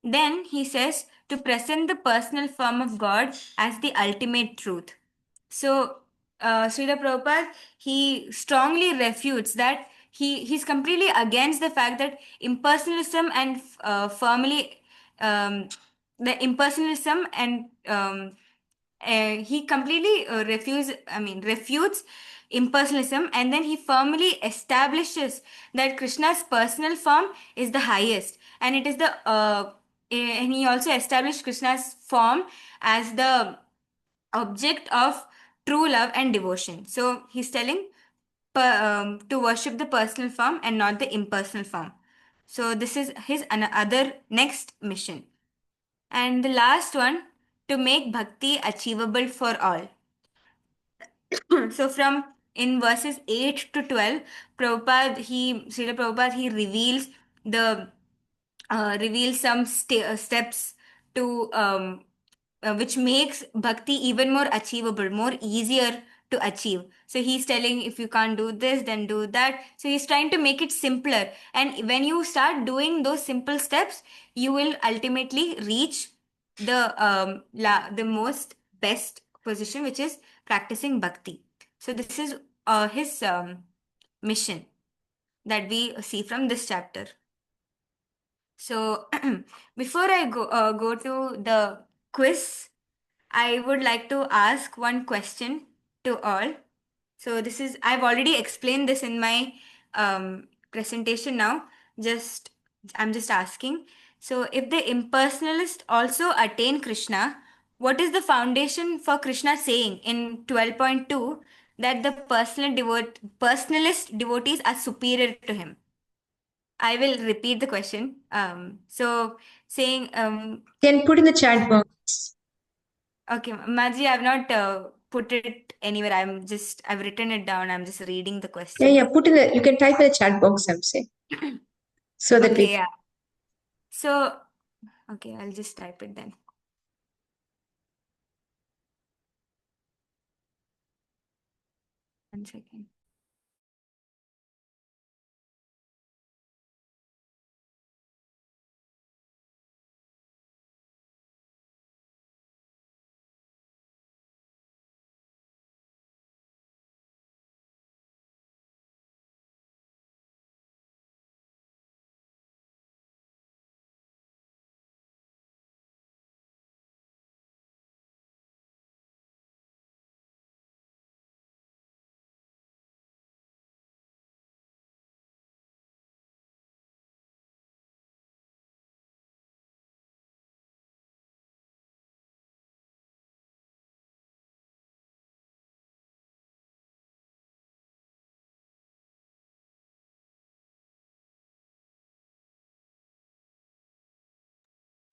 S1: Then he says to present the personal form of God as the ultimate truth. So, Srila Prabhupada, he strongly refutes that he's completely against the fact that impersonalism and firmly the impersonalism and he completely refutes impersonalism, and then he firmly establishes that Krishna's personal form is the highest, and it is the and he also established Krishna's form as the object of true love and devotion. So he's telling to worship the personal form and not the impersonal form. So this is his other next mission. And the last one, to make bhakti achievable for all. So from in verses 8 to 12, Srila Prabhupada, he reveals some steps to which makes bhakti even more achievable, more easier to achieve. So he's telling, if you can't do this, then do that. So he's trying to make it simpler. And when you start doing those simple steps, you will ultimately reach the most best position, which is practicing bhakti. So this is his mission that we see from this chapter. So before I go to the quiz, I would like to ask one question to all. So this is, I've already explained this in my presentation now. I'm just asking. So if the impersonalist also attain Krishna, what is the foundation for Krishna saying in 12.2 that the personalist devotees are superior to him? I will repeat the question. So saying,
S3: Then put in the chat box.
S1: okay, Maji, I've not put it anywhere. I've written it down. I'm just reading the question.
S3: Yeah, you can type in the chat box, I'm saying. So that
S1: Okay,
S3: we
S1: yeah. So, okay, I'll just type it then. One second.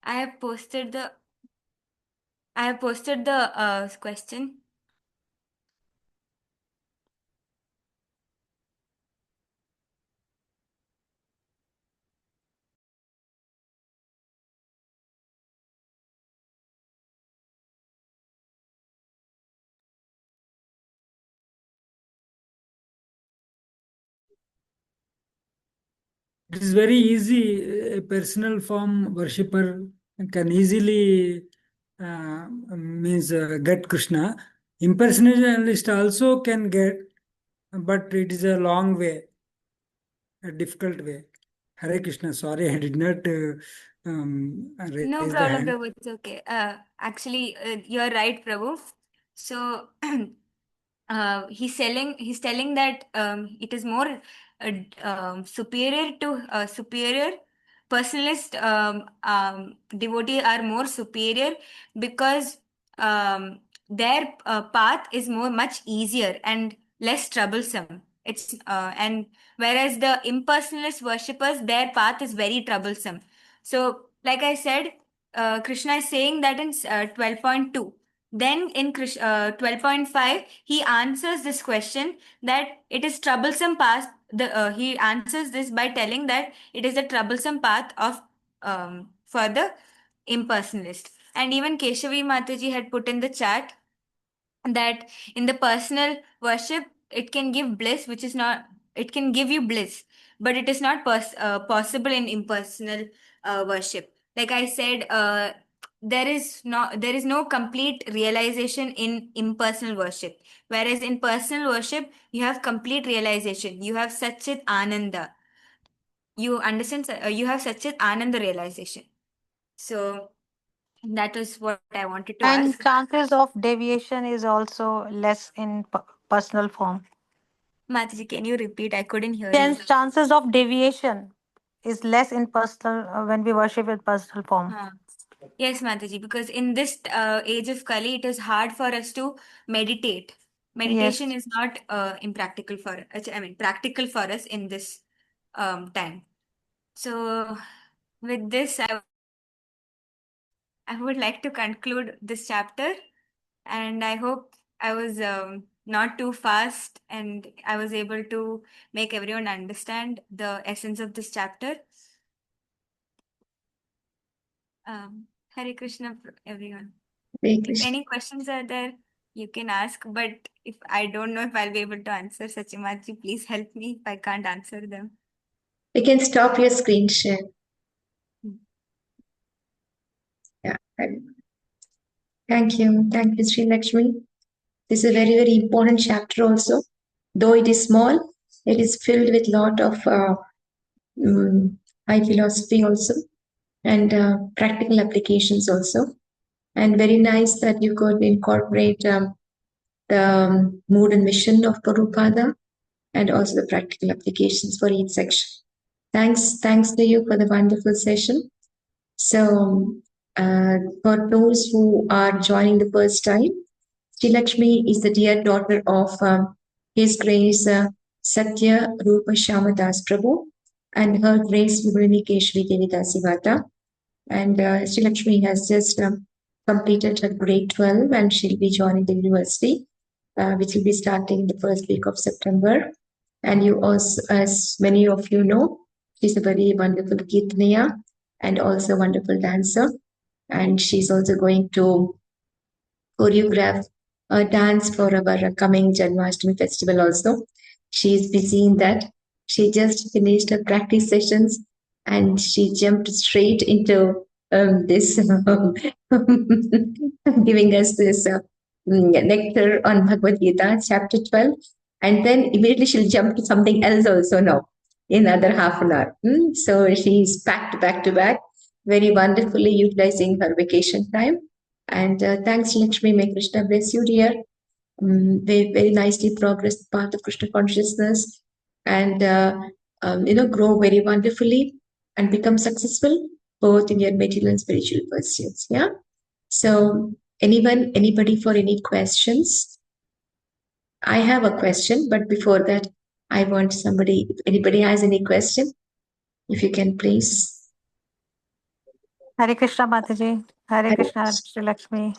S1: I have posted the question.
S8: It is very easy. A personal form worshipper can easily get Krishna. Impersonalist also can get, but it is a long way, a difficult way. Hare Krishna. Sorry, I did not
S1: No
S8: raise the
S1: problem,
S8: hand.
S1: Prabhu. It's okay. Actually, you're right, Prabhu. So, he's telling that it is more superior personalist devotee are more superior because their path is much easier and less troublesome. It's and whereas the impersonalist worshippers, their path is very troublesome. So like I said, Krishna is saying that in 12.2. Then in 12.5, he answers this question that it is troublesome path. He answers this by telling that it is a troublesome path of for the impersonalist. And even Keshavi Mataji had put in the chat that in the personal worship, it can give bliss, which is not, it can give you bliss, but it is not possible in impersonal worship. Like I said, there is no complete realization in impersonal worship, whereas in personal worship you have complete realization. You have Satchit Ananda. You understand? You have Satchit Ananda realization. So that is what I wanted to
S5: And
S1: ask.
S5: chances of deviation is also less in personal form.
S1: Mataji, can you repeat? I couldn't hear you.
S5: Chances of deviation is less in personal when we worship in personal form.
S1: Yes, Mataji, because in this age of Kali, it is hard for us to meditate. Meditation
S5: Yes.
S1: is not impractical for I mean, practical for us in this time. So, with this, I would like to conclude this chapter, and I hope I was not too fast and I was able to make everyone understand the essence of this chapter. Hare Krishna, everyone.
S3: Hare
S1: If
S3: Krishna.
S1: any questions are there, you can ask. But if I don't know if I'll be able to answer, Sachimaji, please help me if I can't answer them.
S3: You can stop your screen share. Yeah. Thank you. Thank you, Sri Lakshmi. This is a very, very important chapter also. Though it is small, it is filled with lot of high philosophy also and practical applications also. And very nice that you could incorporate the mood and mission of Prabhupada and also the practical applications for each section. Thanks to you for the wonderful session. So, for those who are joining the first time, Sri Lakshmi is the dear daughter of His Grace Satya Rupa Shamadas Prabhu and Her Grace Vibhurini Keshri Devi Dasivata. And Sri Lakshmi has just completed her grade 12 and she'll be joining the university, which will be starting the first week of September. And you also, as many of you know, she's a very wonderful Kirtaniya and also a wonderful dancer. And she's also going to choreograph a dance for our coming Janmashtami festival also. She's busy in that. She just finished her practice sessions and she jumped straight into this, giving us this nectar on Bhagavad Gita, chapter 12. And then immediately she'll jump to something else also now in another half an hour. So she's packed back to back, very wonderfully utilizing her vacation time. And thanks, Lakshmi. May Krishna bless you, dear. Very, very nicely progressed path of Krishna consciousness and, grow very wonderfully and become successful both in your material and spiritual pursuits. Yeah. So, anybody for any questions? I have a question, but before that, I want somebody, if anybody has any question, if you can please.
S5: Hare Krishna, Mataji. Hare Krishna, Sri Lakshmi.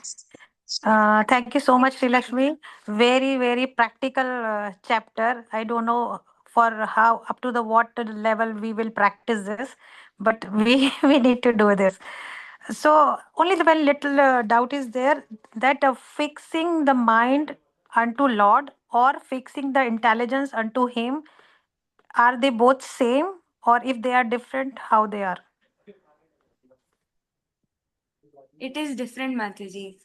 S5: Thank you so much, Sri Lakshmi. Very, very practical chapter. I don't know for how up to the what level we will practice this, but we we need to do this. So only the very little doubt is there that fixing the mind unto Lord or fixing the intelligence unto Him, are they both same, or if they are different, how they are?
S1: It is different, Mataji.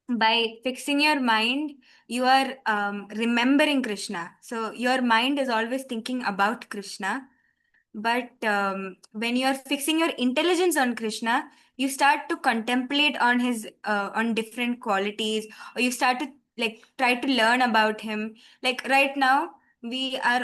S1: By fixing your mind, you are remembering Krishna. So your mind is always thinking about Krishna. But when you are fixing your intelligence on Krishna, you start to contemplate on his on different qualities, or you start to like try to learn about him. Like right now, we are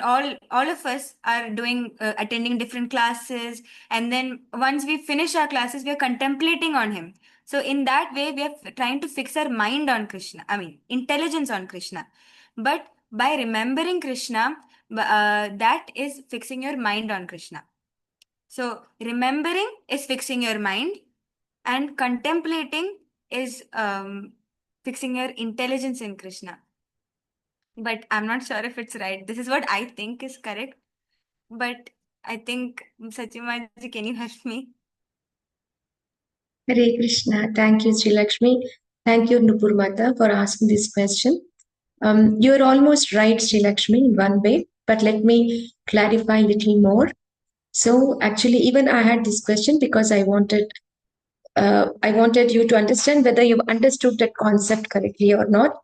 S1: all of us are doing attending different classes, and then once we finish our classes, we are contemplating on him. So in that way, we are trying to fix our mind on Krishna. I mean, intelligence on Krishna. But by remembering Krishna, that is fixing your mind on Krishna. So remembering is fixing your mind, and contemplating is fixing your intelligence in Krishna. But I'm not sure if it's right. This is what I think is correct. But I think, Sachimaji, can you help me?
S3: Hare Krishna. Thank you, Sri Lakshmi. Thank you, Nupur Mata, for asking this question. You're almost right, Sri Lakshmi, in one way. but let me clarify a little more. So actually, even I had this question because I wanted you to understand whether you've understood that concept correctly or not.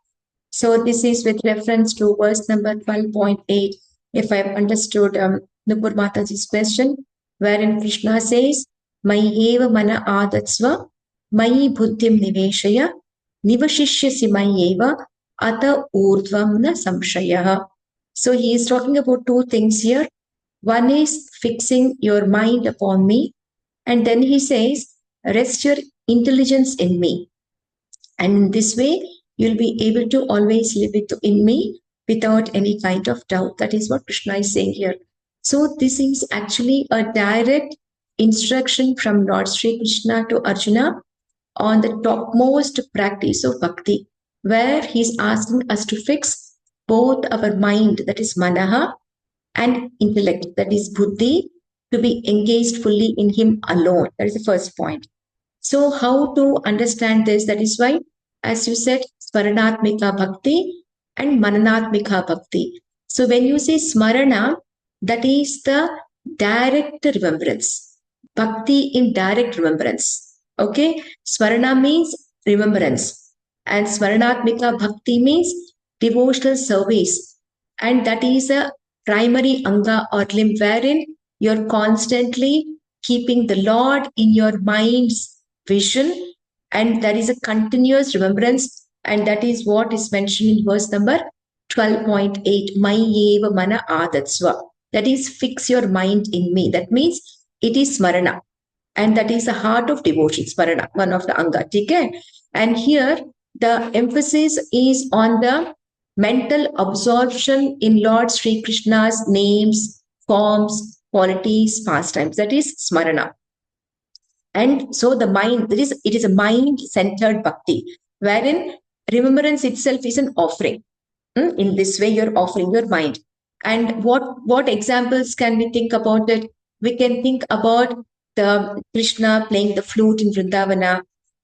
S3: So this is with reference to verse number 12.8, if I've understood Nupur Mataji's question, wherein Krishna says, Mayi eva mana adatsva, Mayi buddhim niveshaya, nivashishyasi mayi eva, ata urdvam na samshayah. So he is talking about two things here. One is fixing your mind upon me, and then he says, rest your intelligence in me. And in this way, you'll be able to always live in me without any kind of doubt. That is what Krishna is saying here. So this is actually a direct instruction from Lord Sri Krishna to Arjuna on the topmost practice of bhakti, where he's asking us to fix both our mind, that is manaha, and intellect, that is buddhi, to be engaged fully in him alone. That is the first point. So how to understand this? That is why, as you said, Smaranatmika Bhakti and Mananatmika Bhakti. So when you say Smarana, that is the direct remembrance. Bhakti in direct remembrance. Okay? Smarana means remembrance. And Smaranatmika Bhakti means devotional service. And that is a primary anga or limb wherein you're constantly keeping the Lord in your mind's vision, and that is a continuous remembrance, and that is what is mentioned in verse number 12.8, Mayi eva mana adatsva. That is, fix your mind in me. That means it is smarana, and that is the heart of devotion, smarana, one of the anga. Okay? And here the emphasis is on the mental absorption in Lord Sri Krishna's names, forms, qualities, pastimes. That is smarana. And so the mind, it is a mind-centered bhakti, wherein remembrance itself is an offering. In this way, you're offering your mind. And what examples can we think about it? We can think about the Krishna playing the flute in Vrindavana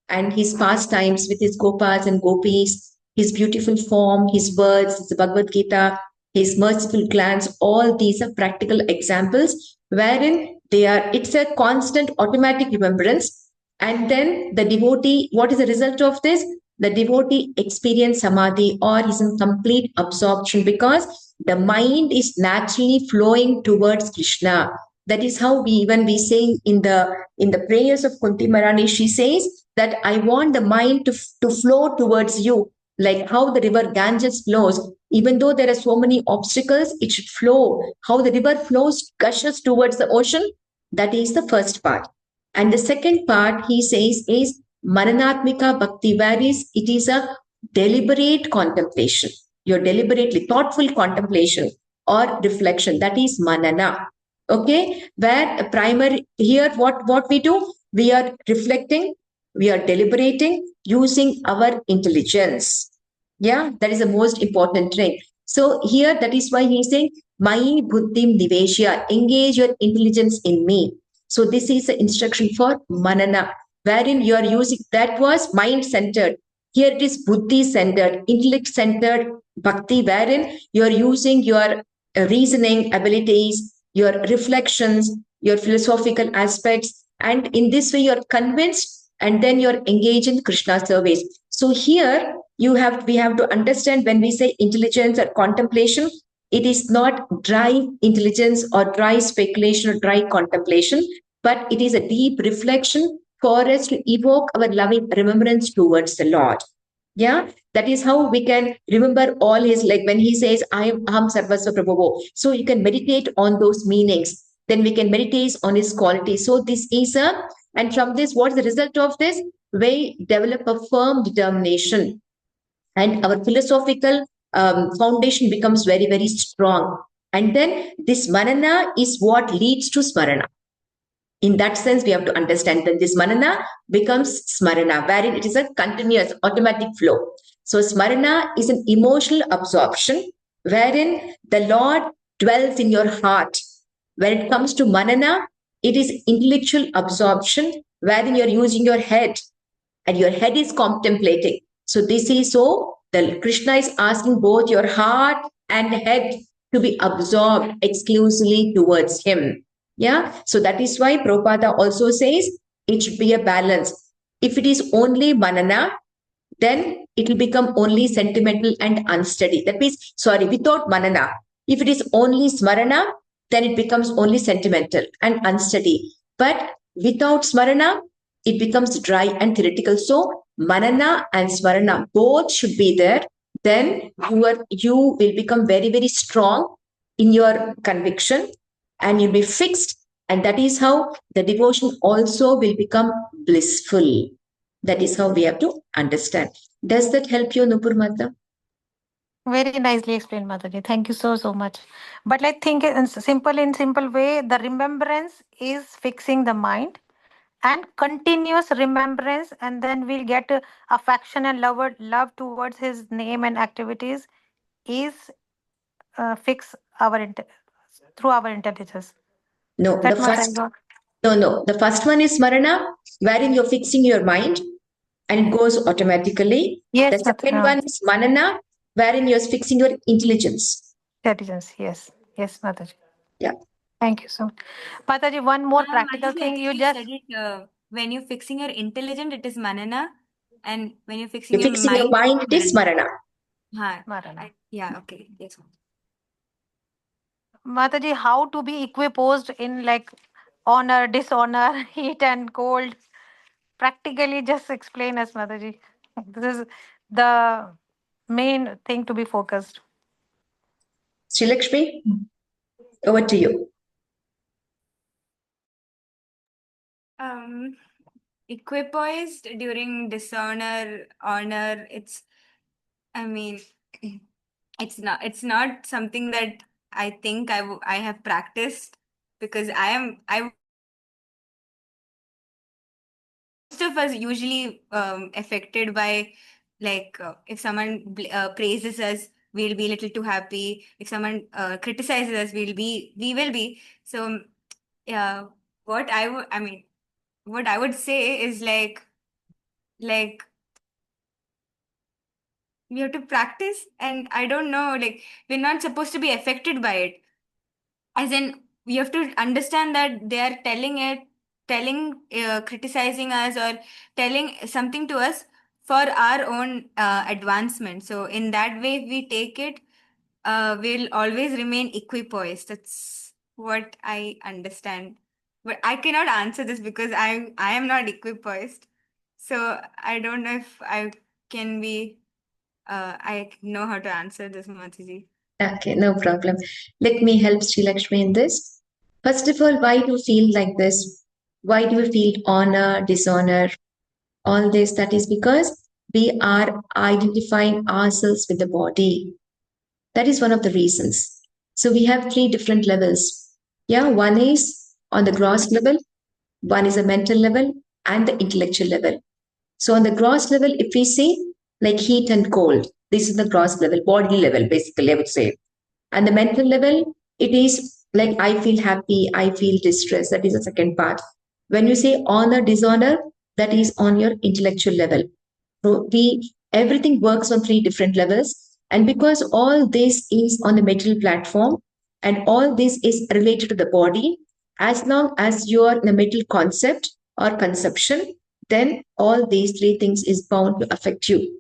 S3: and his pastimes with his gopas and gopis, his beautiful form, his words, his Bhagavad Gita, his merciful glance. All these are practical examples wherein it's a constant automatic remembrance. And then the devotee, what is the result of this? The devotee experience samadhi or is in complete absorption because the mind is naturally flowing towards Krishna. That is how we say in the prayers of Kunti Maharani, she says that I want the mind to flow towards you, like how the river Ganges flows. Even though there are so many obstacles, it should flow. How the river flows, gushes towards the ocean. That is the first part. And the second part, he says, is Mananatmika Bhakti, whereas it is a deliberate contemplation. Your deliberately thoughtful contemplation or reflection. That is Manana. Okay? Where primary, here what we do? We are reflecting, we are deliberating using our intelligence. Yeah, that is the most important thing. So here, that is why he is saying, Mayi buddhim niveshya, engage your intelligence in me. So this is the instruction for manana, wherein you are using, that was mind-centered. Here it is buddhi-centered, intellect-centered bhakti, wherein you are using your reasoning abilities, your reflections, your philosophical aspects, and in this way you are convinced, and then you are engaged in Krishna service. So here we have to understand, when we say intelligence or contemplation, it is not dry intelligence or dry speculation or dry contemplation, but it is a deep reflection for us to evoke our loving remembrance towards the Lord. Yeah, that is how we can remember all his, like when he says, I am Aham Sarvasva Prabhavo. So you can meditate on those meanings. Then we can meditate on his qualities. So this is and from this, what is the result of this? We develop a firm determination, and our philosophical foundation becomes very, very strong. And then this manana is what leads to smarana. In that sense, we have to understand that this manana becomes smarana, wherein it is a continuous automatic flow. So smarana is an emotional absorption, wherein the Lord dwells in your heart. When it comes to manana, it is intellectual absorption, wherein you're using your head, and your head is contemplating. So this is so, the Krishna is asking both your heart and head to be absorbed exclusively towards him. Yeah, so that is why Prabhupada also says it should be a balance. If it is only manana, then it will become only sentimental and unsteady. That means, sorry, without manana. If it is only smarana, then it becomes only sentimental and unsteady. But without smarana, it becomes dry and theoretical. So manana and smarana both should be there. Then you will become very, very strong in your conviction and you'll be fixed. And that is how the devotion also will become blissful. That is how we have to understand. Does that help you, Nupur Mata?
S5: Very nicely explained, Mataji. Thank you so much. But I think in simple way, the remembrance is fixing the mind, and continuous remembrance, and then we'll get affection and love towards his name and activities is fix our through our intelligence.
S3: No,
S5: That much I got.
S3: No. The first one is smarana, wherein you're fixing your mind and it goes automatically.
S5: Yes,
S3: The second one is manana, wherein you're fixing your intelligence.
S5: Intelligence, yes, Mataji.
S3: Yeah.
S5: Thank you so much. Mataji, one more practical
S1: Mataji
S5: thing you
S1: actually
S5: just
S1: said it, when you're fixing your intelligence, it is manana, and when you're
S3: You're fixing your mind, it is smarana.
S5: Marana.
S1: Yeah, okay. Yes.
S5: Mataji, how to be equiposed in like honor, dishonor, heat and cold? Practically, just explain us, Mataji. This is the main thing to be focused.
S3: Sri Lakshmi, over to you.
S1: Equipoised during dishonor, honor, it's not something that I think I have practiced, because most of us usually affected by, like, if someone praises us, we'll be a little too happy. If someone criticizes us, we will be. So yeah, what I would say is like we have to practice, and I don't know, like, we're not supposed to be affected by it. As in, we have to understand that they are criticizing us or telling something to us for our own advancement. So in that way, if we take it, we'll always remain equipoised. That's what I understand. But I cannot answer this because I am not equipoised. So I don't know if I can be. I know how to answer this, Mataji.
S3: Okay, no problem. Let me help Sri Lakshmi in this. First of all, why do you feel like this? Why do you feel honor, dishonor, all this? That is because we are identifying ourselves with the body. That is one of the reasons. So we have 3 different levels. Yeah, one is on the gross level, one is a mental level, and the intellectual level. So on the gross level, if we say like heat and cold, this is the gross level, body level, basically, I would say. And the mental level, it is like I feel happy, I feel distressed. That is the second part. When you say honor, dishonor, that is on your intellectual level. So everything works on 3 different levels. And because all this is on the material platform and all this is related to the body, as long as you are in a material concept or conception, then all these 3 things is bound to affect you.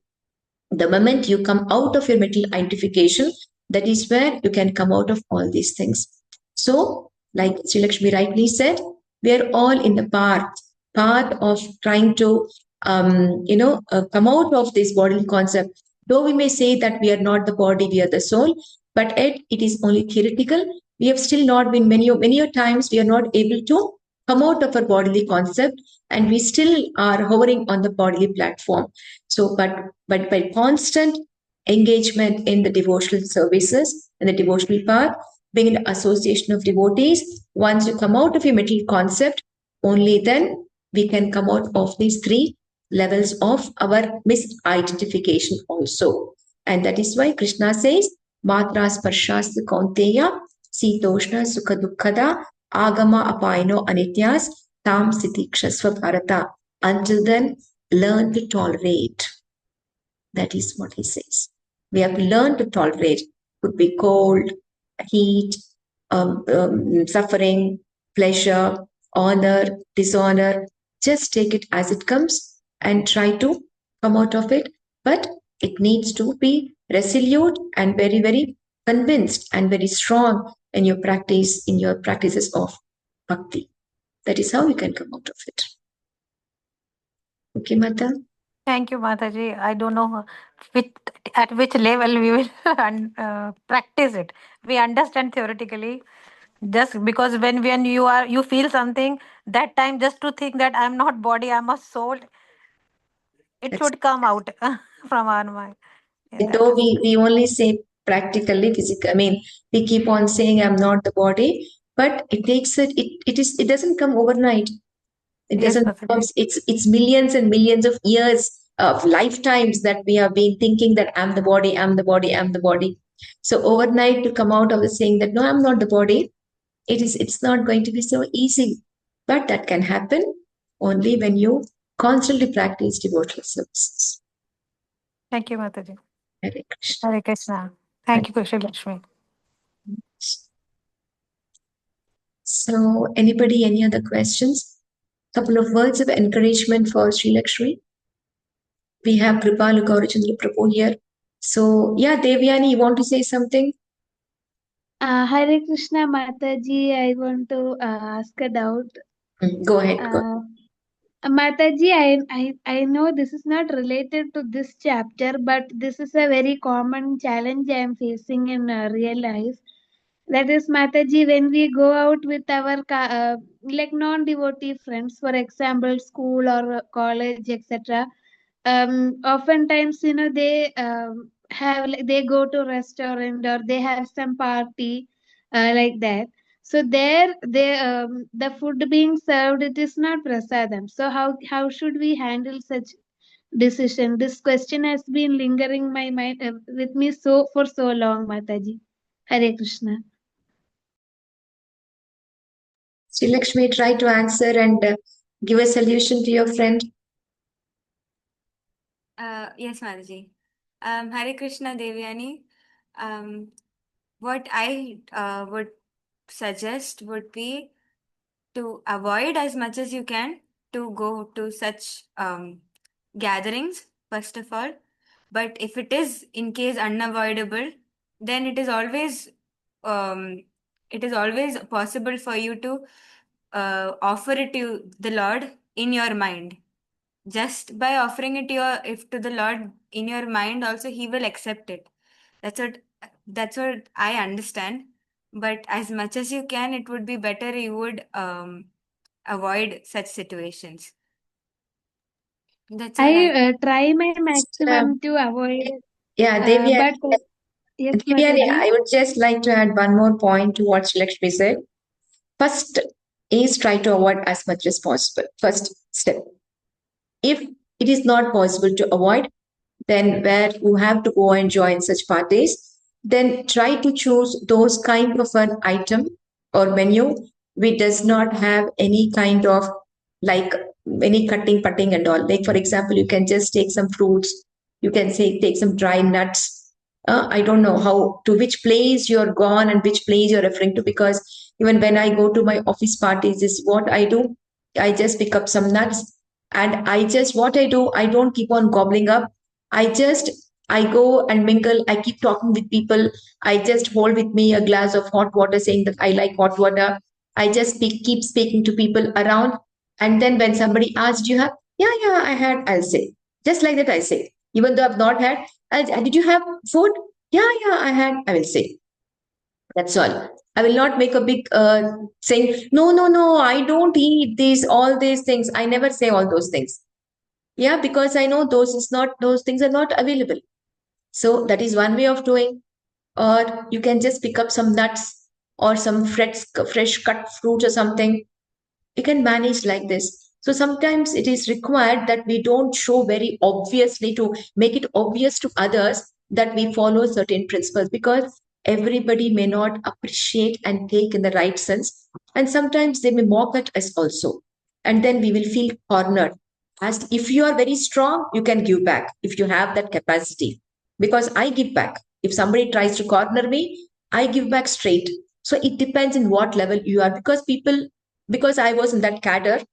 S3: The moment you come out of your material identification, that is where you can come out of all these things. So, like Sri Lakshmi rightly said, we are all in the path of trying to come out of this bodily concept. Though we may say that we are not the body, we are the soul, but it is only theoretical. We have still not been, many times we are not able to come out of our bodily concept, and we still are hovering on the bodily platform. So, but by constant engagement in the devotional services and the devotional path, being an association of devotees, once you come out of your material concept, only then we can come out of these 3 levels of our misidentification also. And that is why Krishna says, Matra Sparshas Kaunteya, Sitoshna Sukha Dukkhada, Agama Apaino Anityas, Tam Sitikshasva Bharata. Until then, learn to tolerate. That is what he says. We have to learn to tolerate. Could be cold, heat, suffering, pleasure, honor, dishonor. Just take it as it comes and try to come out of it. But it needs to be resolute and very, very convinced and very strong in your practices of bhakti. That is how you can come out of it. Okay, Mata?
S5: Thank you, Mataji. I don't know at which level we will practice it. We understand theoretically, just because when you feel something, that time just to think that I'm not body, I'm a soul, it
S3: That's
S5: should come out from our mind. Yeah,
S3: And
S5: that
S3: though
S5: is
S3: we only say practically physical, I mean, we keep on saying I'm not the body, but it doesn't come overnight. It
S5: yes,
S3: doesn't come,
S5: Mataji.
S3: it's millions and millions of years of lifetimes that we have been thinking that I'm the body, I'm the body, I'm the body. So overnight to come out of the saying that no, I'm not the body, it's not going to be so easy. But that can happen only when you constantly practice devotional services.
S5: Thank you, Mataji.
S3: Hare Krishna.
S5: Hare Krishna. Thank you, Krishna Lakshmi.
S3: So, anybody, any other questions? Couple of words of encouragement for Sri Lakshmi. We have Kripalu Gaurachandra Prabhu here. So, yeah, Devyani, you want to say something?
S9: Hare Krishna Mataji, I want to ask a doubt.
S3: Go ahead. Go.
S9: Mataji, I know this is not related to this chapter, but this is a very common challenge I am facing in real life. That is, Mataji, when we go out with our like non-devotee friends, for example, school or college, etc. Oftentimes, they they go to restaurant or they have some party like that. So there, the food being served, it is not prasadam. So how should we handle such decision? This question has been lingering my mind with me for so long, Mataji. Hare Krishna.
S3: Sri Lakshmi, try to answer and give a solution to your friend.
S1: Yes, Mataji. Hare Krishna, Devyani. What I would suggest would be to avoid as much as you can to go to such gatherings, first of all. But if it is in case unavoidable, then it is always possible for you to offer it to the Lord in your mind. Just by offering it to the Lord in your mind, also He will accept it. That's what I understand. But as much as you can, it would be better you would avoid such situations. That's all
S9: I try my
S3: Um,
S9: maximum to avoid,
S3: yeah, Devyani,
S9: but yes,
S3: Devyani,
S9: Mataji.
S3: I would just like to add one more point to what Sri Lakshmi said. First is try to avoid as much as possible. First step. If it is not possible to avoid, then where you have to go and join such parties, then try to choose those kind of an item or menu which does not have any kind of like any cutting and all. Like for example, you can just take some fruits, you can say take some dry nuts. I don't know how to which place you're gone and which place you're referring to, because even when I go to my office parties, this is what I do. I just pick up some nuts and what I do, I don't keep on gobbling up. I go and mingle. I keep talking with people. I just hold with me a glass of hot water, saying that I like hot water. I just keep speaking to people around. And then when somebody asks, "Do you have?" "Yeah, yeah, I had." I'll say. Just like that, I say. Even though I've not had, "Did you have food?" "Yeah, yeah, I had." I will say. That's all. I will not make a big saying, "No, no, no, I don't eat all these things." I never say all those things. Yeah, because I know those things are not available. So that is one way of doing. Or you can just pick up some nuts or some fresh cut fruit or something. You can manage like this. So sometimes it is required that we don't show very obviously to make it obvious to others that we follow certain principles, because everybody may not appreciate and take in the right sense. And sometimes they may mock at us also. And then we will feel cornered. As if you are very strong, you can give back if you have that capacity. Because I give back. If somebody tries to corner me, I give back straight. So it depends in what level you are, because I was in that cadre,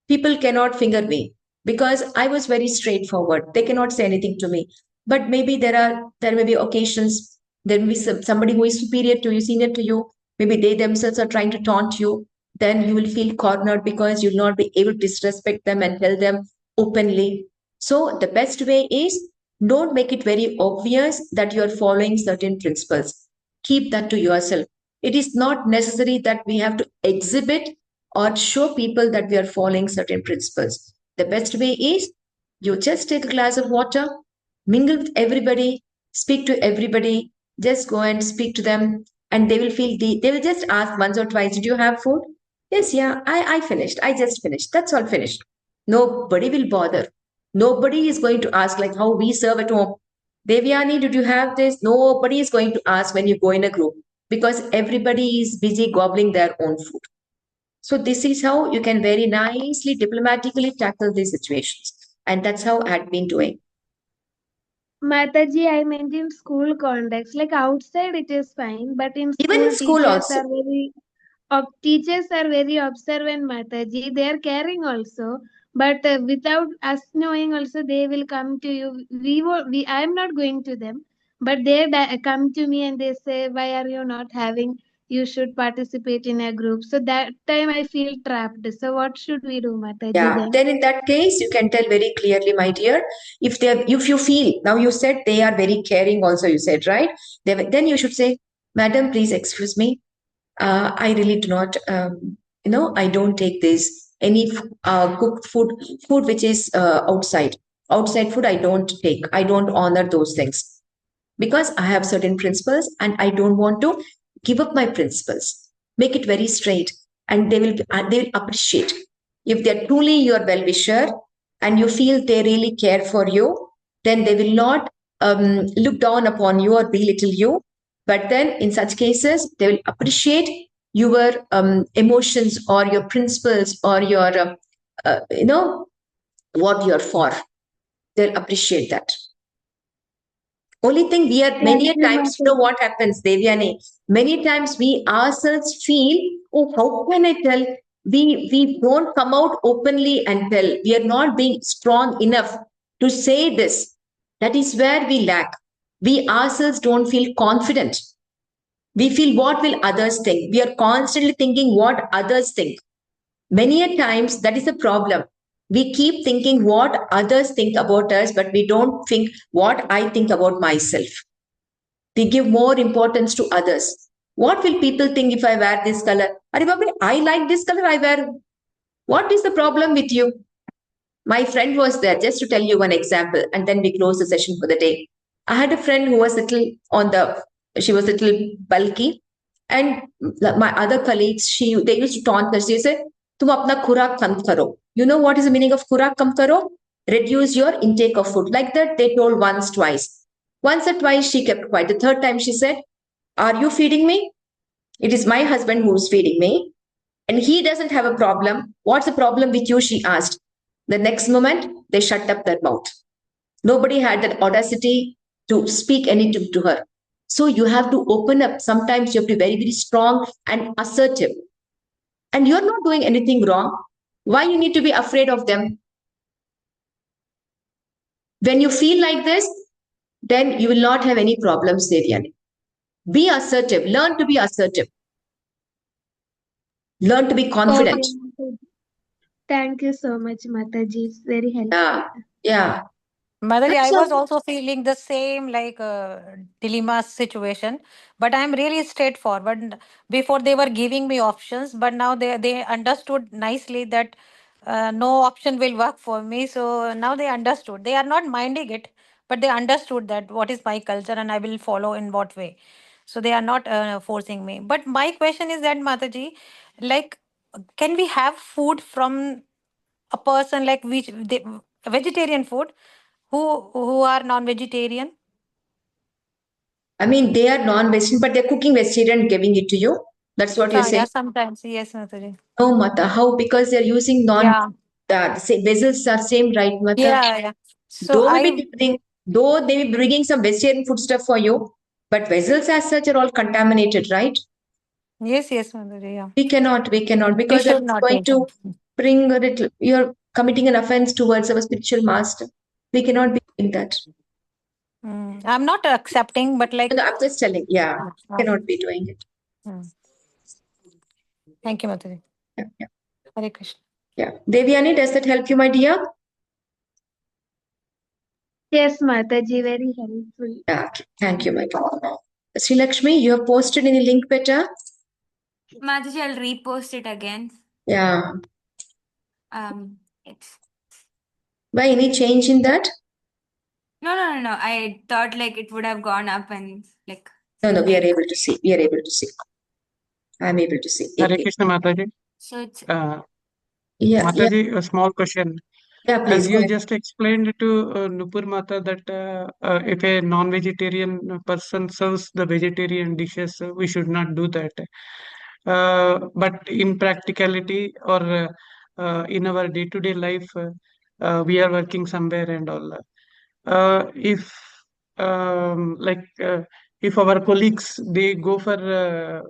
S3: people cannot finger me because I was very straightforward. They cannot say anything to me. But maybe there may be occasions, there may be somebody who is superior to you, senior to you. Maybe they themselves are trying to taunt you. Then you will feel cornered because you'll not be able to disrespect them and tell them openly. So the best way is, don't make it very obvious that you are following certain principles. Keep that to yourself. It is not necessary that we have to exhibit or show people that we are following certain principles. The best way is, you just take a glass of water, mingle with everybody, speak to everybody, just go and speak to them, and they will they will just ask once or twice, did you have food? Yes, yeah, I finished. I just finished. That's all, finished. Nobody will bother. Nobody is going to ask like how we serve at home. Devyani, did you have this? Nobody is going to ask when you go in a group because everybody is busy gobbling their own food. So this is how you can very nicely, diplomatically tackle these situations. And that's how I had been doing.
S9: Mataji, I meant in school context. Like outside, it is fine, but in
S3: Even in
S9: school,
S3: school also.
S9: teachers are very observant, Mataji. They are caring also, but without us knowing, also they will come to you. I am not going to them, but they come to me and they say, "Why are you not having? You should participate in a group." So that time I feel trapped. So what should we do, Mataji?
S3: Yeah, then in that case, you can tell very clearly, my dear, if you feel, now you said they are very caring also, you said, right? Then you should say, Madam, please excuse me. I really do not, I don't take any cooked food which is outside. Outside food, I don't take. I don't honor those things because I have certain principles and I don't want to give up my principles. Make it very straight, and they will appreciate. If they're truly your well-wisher and you feel they really care for you, then they will not look down upon you or belittle you. But then in such cases, they will appreciate your emotions or your principles or your, what you're for. They'll appreciate that. Only thing we are many times, what happens, Devyani? Many times we ourselves feel, oh, how can I tell? We don't come out openly and tell. We are not being strong enough to say this. That is where we lack. We ourselves don't feel confident. We feel, what will others think? We are constantly thinking what others think. Many a times that is a problem. We keep thinking what others think about us, but we don't think what I think about myself. We give more importance to others. What will people think if I wear this color? I like this color, I wear. What is the problem with you? My friend was there, just to tell you one example, and then we close the session for the day. I had a friend who was she was a little bulky, and my other colleagues, they used to taunt her. She said, "Tum apna khurak kam karo." You know what is the meaning of khurak kam karo? Reduce your intake of food. Like that, they told once, twice. Once or twice, she kept quiet. The third time, she said, "Are you feeding me? It is my husband who's feeding me, and he doesn't have a problem. What's the problem with you?" She asked. The next moment, they shut up their mouth. Nobody had that audacity to speak anything to her. So you have to open up. Sometimes you have to be very, very strong and assertive. And you're not doing anything wrong. Why you need to be afraid of them? When you feel like this, then you will not have any problems, Devyani. Be assertive. Learn to be assertive. Learn to be confident.
S9: Okay. Thank you so much, Mataji. It's very helpful.
S3: Yeah.
S5: Motherji, I was also feeling the same dilemma situation, but I'm really straightforward. Before they were giving me options, but now they understood nicely that no option will work for me. So now they understood. They are not minding it, but they understood that what is my culture and I will follow in what way. So they are not forcing me. But my question is that, Mataji, like, can we have food from a person like vegetarian food who are non-vegetarian?
S3: I mean, they are non-vegetarian, but they're cooking vegetarian and giving it to you. That's what you're saying?
S5: Yeah, sometimes. Yes, Mataji.
S3: No, Mata. How? Because they're using vessels are same, right, Mata?
S5: Yeah. So
S3: Though they may be bringing some vegetarian food stuff for you, But vessels as such are all contaminated, right?
S5: Yes, Mataji, yeah.
S3: We cannot,
S5: We
S3: because that
S5: should
S3: is
S5: not
S3: going
S5: take
S3: to
S5: them.
S3: bring a little, you're committing an offense towards our spiritual master. We cannot be doing that.
S5: I'm not accepting, but like,
S3: No, I'm just telling, yeah,
S5: uh,
S3: cannot be doing it.
S5: thank you, Mataji.
S3: Yeah.
S5: Hare Krishna.
S3: Yeah. Devyani, does that help you, my dear?
S9: Yes, Mataji, very helpful.
S3: Yeah, okay. Thank you, my dear. Sri Lakshmi, you have posted any link better?
S1: Mataji, I'll repost it again.
S3: Yeah.
S1: It's
S3: By any change in that?
S1: no. I thought like it would have gone up and like.
S3: No, we are
S1: like-
S3: able to see. We are able to see. I'm able to see.
S6: Hare
S3: Okay.
S6: Krishna Mataji.
S1: So it's
S3: Yeah,
S6: Mataji, a small question.
S3: yeah, please
S6: As
S3: go
S6: you
S3: ahead.
S6: just explained to Nupur Mata that if a non-vegetarian person serves the vegetarian dishes, we should not do that. But in practicality or in our day-to-day life, we are working somewhere and all. If like if our colleagues they go for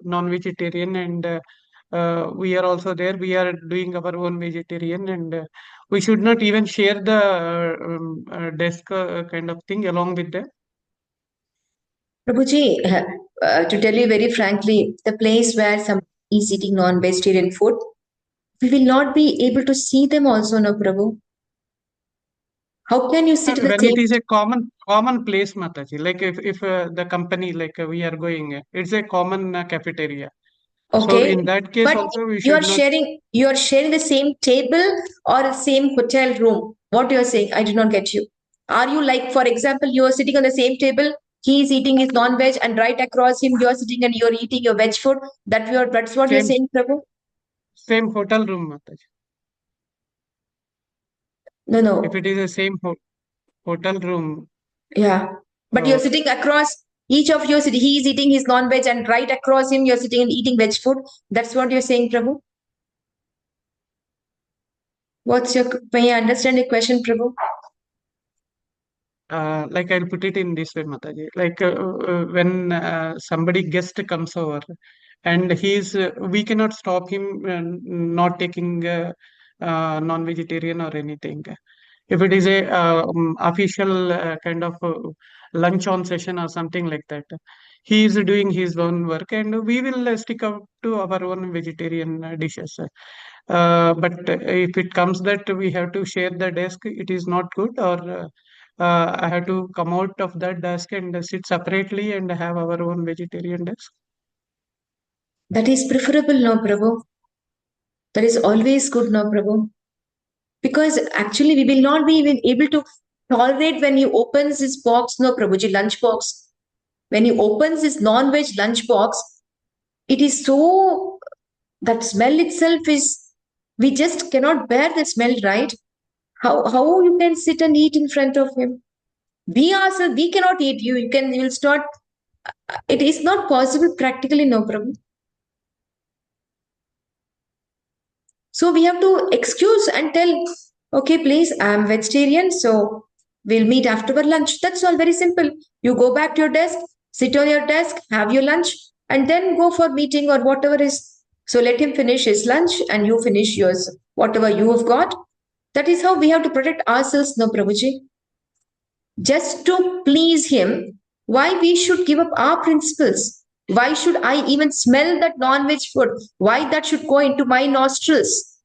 S6: non-vegetarian and we are also there, we are doing our own vegetarian and we should not even share the desk kind of thing along with them.
S3: Prabhuji, to tell you very frankly, the place where somebody is eating non-vegetarian food, we will not be able to see them also, no, Prabhu. How can you sit at the
S6: When
S3: same?
S6: it is a common place, Mataji, like if the company like we are going, it's a common cafeteria. So
S3: Okay,
S6: in that case
S3: but
S6: also we
S3: you
S6: should
S3: are
S6: not.
S3: sharing the same table or the same hotel room. What you are saying? I did not get you. Are you like, for example, you are sitting on the same table, he is eating his non-veg, and right across him you are sitting and you are eating your veg food? That's what you are
S6: Same
S3: saying, Prabhu?
S6: same hotel room, Mataji.
S3: No.
S6: If it is the same hotel room,
S3: Yeah, but you're
S6: uh,
S3: sitting across. Each of you, he is eating his non-veg, and right across him, you're sitting and eating veg food. That's what you're saying, Prabhu. May I understand your question, Prabhu?
S6: like I'll put it in this way, Mataji. Like when somebody guest comes over, and we cannot stop him not taking non-vegetarian or anything. If it is a official kind of lunch on session or something like that, he is doing his own work, and we will stick out to our own vegetarian dishes. But if it comes that we have to share the desk, it is not good, or I have to come out of that desk and sit separately and have our own vegetarian desk.
S3: That is preferable, no, Prabhu. That is always good, no, Prabhu. Because actually, we will not be even able to tolerate when he opens his box, no, Prabhuji, lunch box. When he opens his non-veg lunch box, it is so, that smell itself is, we just cannot bear the smell, right? How you can sit and eat in front of him? We ourselves, we cannot eat. You will start. It is not possible practically, no, Prabhu. So we have to excuse and tell, okay, please, I'm vegetarian, so we'll meet after our lunch. That's all, very simple. You go back to your desk, sit on your desk, have your lunch, and then go for meeting or whatever is. So let him finish his lunch and you finish yours, whatever you have got. That is how we have to protect ourselves, no, Prabhuji. Just to please him, why we should give up our principles? Why should I even smell that non-veg food? Why that should go into my nostrils?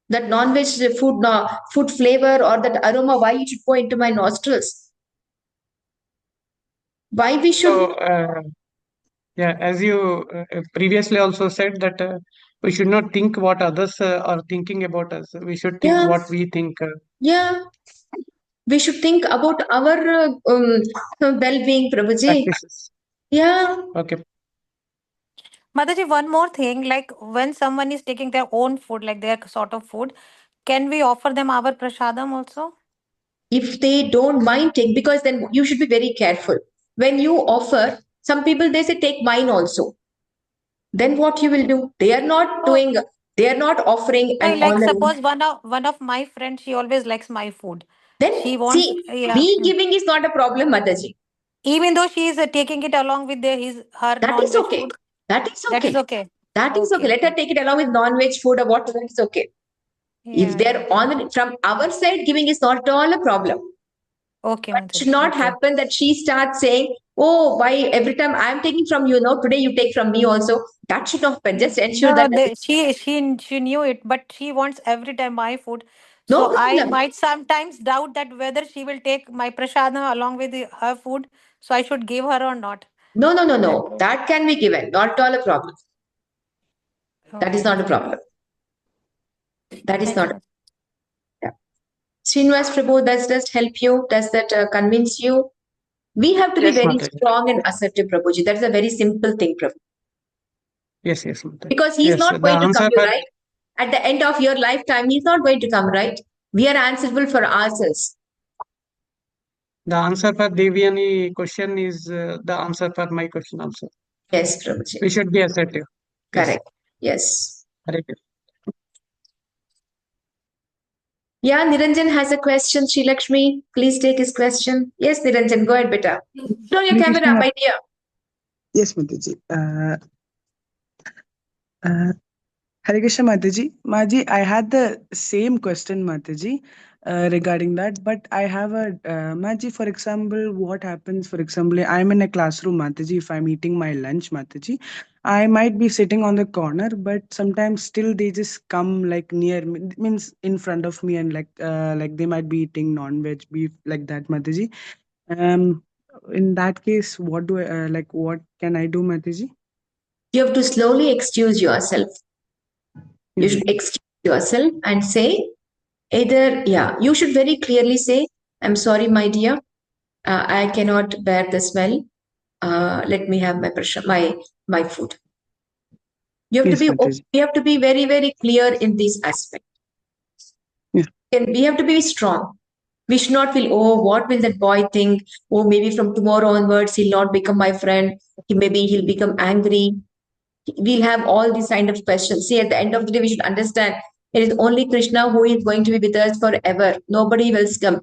S3: That non-veg food flavor or that aroma, why it should go into my nostrils? Why we should?
S6: So, yeah, as you previously also said that we should not think what others are thinking about us. We should think
S3: Yeah.
S6: what we think.
S3: Yeah. We should think about our well-being, Prabhuji.
S6: Practices.
S3: Yeah.
S6: Okay.
S5: Mataji, one more thing, like when someone is taking their own food, like their sort of food, can we offer them our prasadam also?
S3: If they don't mind, take, because then you should be very careful. When you offer, some people they say take mine also. Then what you will do? They are not doing. They are not offering
S5: No,
S3: an
S5: like
S3: honor.
S5: suppose one of my friends, she always likes my food.
S3: Then
S5: She wants,
S3: see,
S5: yeah.
S3: me giving is not a problem, Mataji.
S5: Even though she is taking it along with her
S3: That is
S5: non-veg
S3: okay.
S5: food,
S3: That is
S5: that is
S3: okay.
S5: okay.
S3: That is okay.
S5: Okay,
S3: Let her
S5: okay.
S3: take it along with non-veg food or whatever, it's okay.
S5: Yeah,
S3: If they're
S5: yeah.
S3: on from our side, giving is not at all a problem.
S5: Okay,
S3: But it should
S5: Mataji.
S3: not
S5: Okay.
S3: happen that she starts saying, "Oh, why every time I'm taking from you, no, today you take from me also." That should not happen. Just ensure
S5: No,
S3: that
S5: she knew it, but she wants every time my food.
S3: no
S5: So I
S3: problem.
S5: might sometimes doubt that whether she will take my prashadam along with her food. So I should give her or not.
S3: No, no, no,
S5: That
S3: no. That can be given. Not at all a problem. That is
S5: okay,
S3: not a
S5: okay.
S3: problem. That is
S5: Thank
S3: not.
S5: you.
S3: Yeah. Srinivas Prabhu, does that help you? Does that convince you? We have to be
S6: Yes,
S3: very
S6: Mataji.
S3: strong and assertive, Prabhuji. That is a very simple thing, Prabhu.
S6: Yes, Mataji.
S3: Because he's
S6: Yes,
S3: not
S6: the
S3: going to come,
S6: answer
S3: you
S6: for
S3: right? At the end of your lifetime, he's not going to come, right? We are answerable for ourselves.
S6: Devyani question is the answer for my question also.
S3: Yes, Prabhuji.
S6: We should be assertive. Yes.
S3: Correct. Yes.
S6: Hare Krishna.
S3: Yeah, Niranjan has a question. Sri Lakshmi, please take his question. Yes, Niranjan, go ahead, beta. Put on your
S10: Hare
S3: camera,
S10: Krishna.
S3: my dear.
S10: Yes, Mataji. Hare Krishna, Mataji. Maji, I had the same question, Mataji, regarding that. But I have a Maji, for example, what happens? For example, I'm in a classroom, Mataji. If I'm eating my lunch, Mataji, I might be sitting on the corner, but sometimes still they just come like near me, means in front of me, and like they might be eating non-veg beef like that, Mataji. Um, in that case, what do I like? What can I do, Mataji?
S3: You have to slowly excuse yourself. You should excuse yourself and say, either, yeah, you should very clearly say, "I'm sorry, my dear. I cannot bear the smell. Let me have my food." You have to
S10: Yes,
S3: be
S10: Mataji.
S3: we have to be very, very clear in this aspect.
S10: Yes.
S3: And we have to be strong. We should not feel, "Oh, what will that boy think? Oh, maybe from tomorrow onwards he'll not become my friend. Maybe he'll become angry." We'll have all these kind of questions. See, at the end of the day, we should understand it is only Krishna who is going to be with us forever. Nobody will come.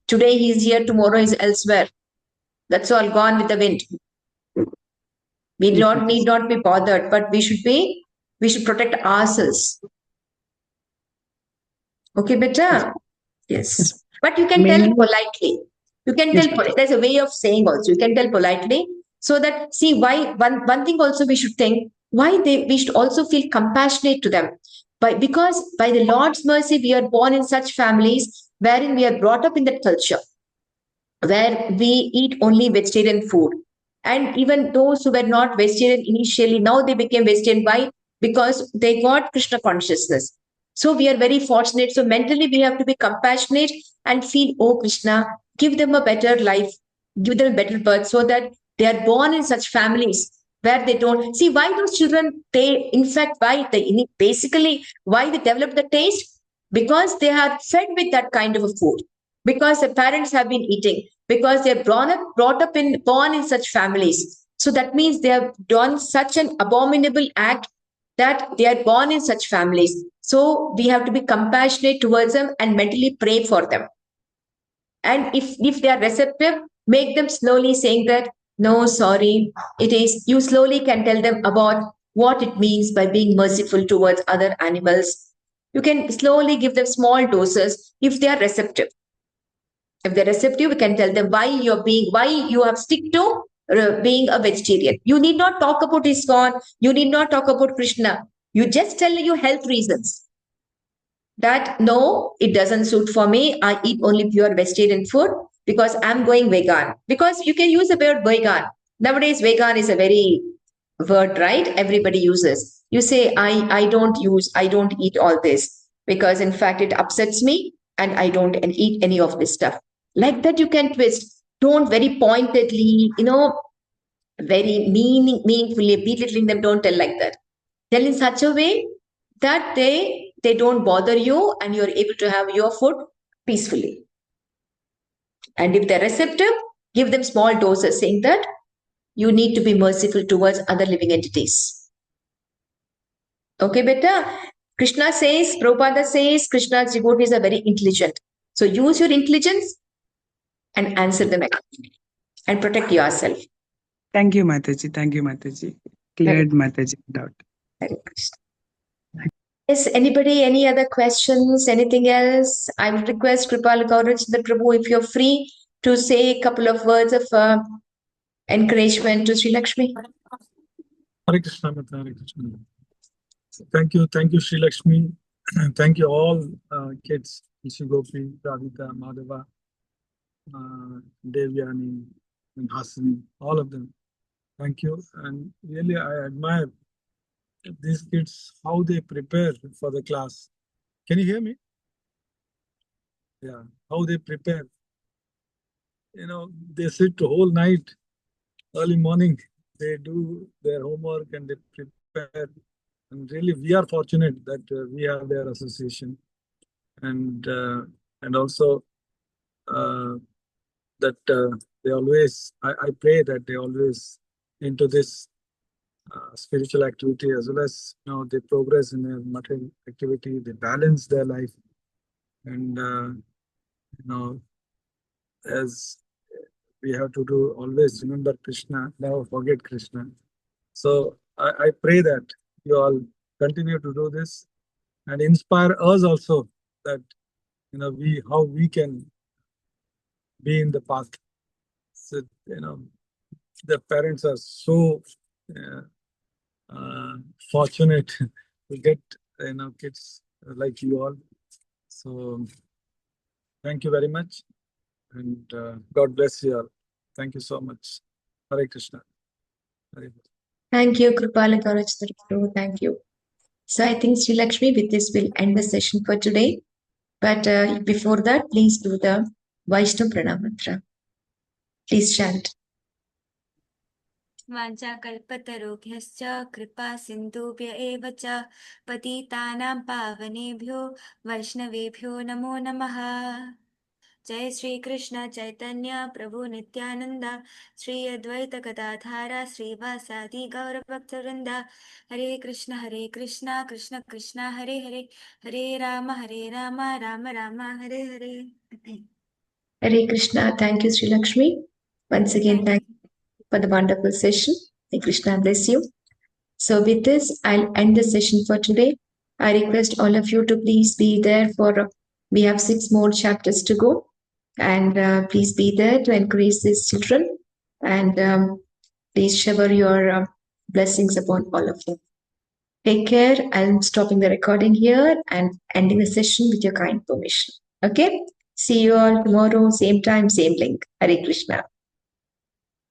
S3: Today he's here, tomorrow he's elsewhere. That's all gone with the wind. We need not be bothered, but we should protect ourselves. Okay, beta? Yes. But you can tell politely. You can tell there's a way of saying also. You can tell politely so that, see, why one thing also we should think, we should also feel compassionate to them. Because by the Lord's mercy, we are born in such families wherein we are brought up in that culture, where we eat only vegetarian food. And even those who were not vegetarian initially, now they became vegetarian. Why? Because they got Krishna consciousness. So we are very fortunate. So mentally, we have to be compassionate and feel, "Oh, Krishna, give them a better life, give them a better birth," so that they are born in such families where they don't see why those children, they, in fact, basically, why they develop the taste, because they are fed with that kind of a food, because the parents have been eating, because they're born in such families. So that means they have done such an abominable act that they are born in such families. So we have to be compassionate towards them and mentally pray for them. And if they are receptive, make them slowly saying that, "No, sorry, it is," you slowly can tell them about what it means by being merciful towards other animals. You can slowly give them small doses if they are receptive. If they're receptive, we can tell them why you have stick to being a vegetarian. You need not talk about ISKCON. You need not talk about Krishna. You just tell your health reasons. That, "No, it doesn't suit for me. I eat only pure vegetarian food because I'm going vegan." Because you can use the word vegan. Nowadays, vegan is a very word, right? Everybody uses. You say, I don't eat all this because in fact it upsets me and I don't eat any of this stuff. Like that, you can twist. Don't very pointedly, very meaningfully belittling them. Don't tell like that. Tell in such a way that they don't bother you and you're able to have your food peacefully. And if they're receptive, give them small doses, saying that you need to be merciful towards other living entities. Okay, beta? Krishna says, Prabhupada says, Krishna's devotees are very intelligent. So use your intelligence and answer them accordingly. and protect yourself.
S10: Thank you, Mataji. Thank you, Mataji. Cleared Mataji doubt.
S3: Hare Krishna. Is anybody, any other questions, anything else? I would request Kripal Gaurachandra Prabhu, if you're free, to say a couple of words of encouragement to Sri Lakshmi.
S11: Hare Krishna, Mata, Hare Krishna. Thank you, Sri Lakshmi. Thank you all kids, Ishi Gopi, Radhika, Madhava, Devyani, and Hasini, all of them. Thank you. And really, I admire these kids, how they prepare for the class. Can you hear me? Yeah, how they prepare. You know, they sit the whole night, early morning, they do their homework and they prepare. And really, we are fortunate that we have their association, and also that they always. I pray that they always into this spiritual activity, as well as they progress in their material activity. They balance their life, and as we have to do, always remember Krishna, never forget Krishna. So I pray that you all continue to do this and inspire us also, that how we can be in the path. So the parents are so fortunate to get kids like you all. So thank you very much, and God bless you all. Thank you so much. Hare Krishna. Hare Krishna.
S3: Thank you, Kripal Gaurachandra Prabhu. Thank you. So I think, Sri Lakshmi, with this we'll end the session for today. But before that, please do the Vaishnav Pranam Mantra. Please chant.
S1: वाञ्छाकल्पतरुभ्यश्च कृपा सिन्धुभ्य एव च पतितानां पावनेभ्यो वैष्णवेभ्यो नमो नमः। जय श्री कृष्ण चैतन्य प्रभु नित्यानंद, श्री अद्वैत गदाधारा श्रीवासादि गौरभक्तवृंदा। हरे कृष्ण कृष्ण कृष्ण हरे हरे, हरे Ram Ram Ram Hare Hare.
S3: Hare Krishna. Thank you, Sri Lakshmi. Once again, thank you for the wonderful session. May Krishna bless you. So with this, I'll end the session for today. I request all of you to please be there for, we have 6 more chapters to go. And please be there to encourage these children. And please shower your blessings upon all of them. Take care. I'm stopping the recording here and ending the session with your kind permission. Okay? See you all tomorrow, same time, same link. Hare Krishna.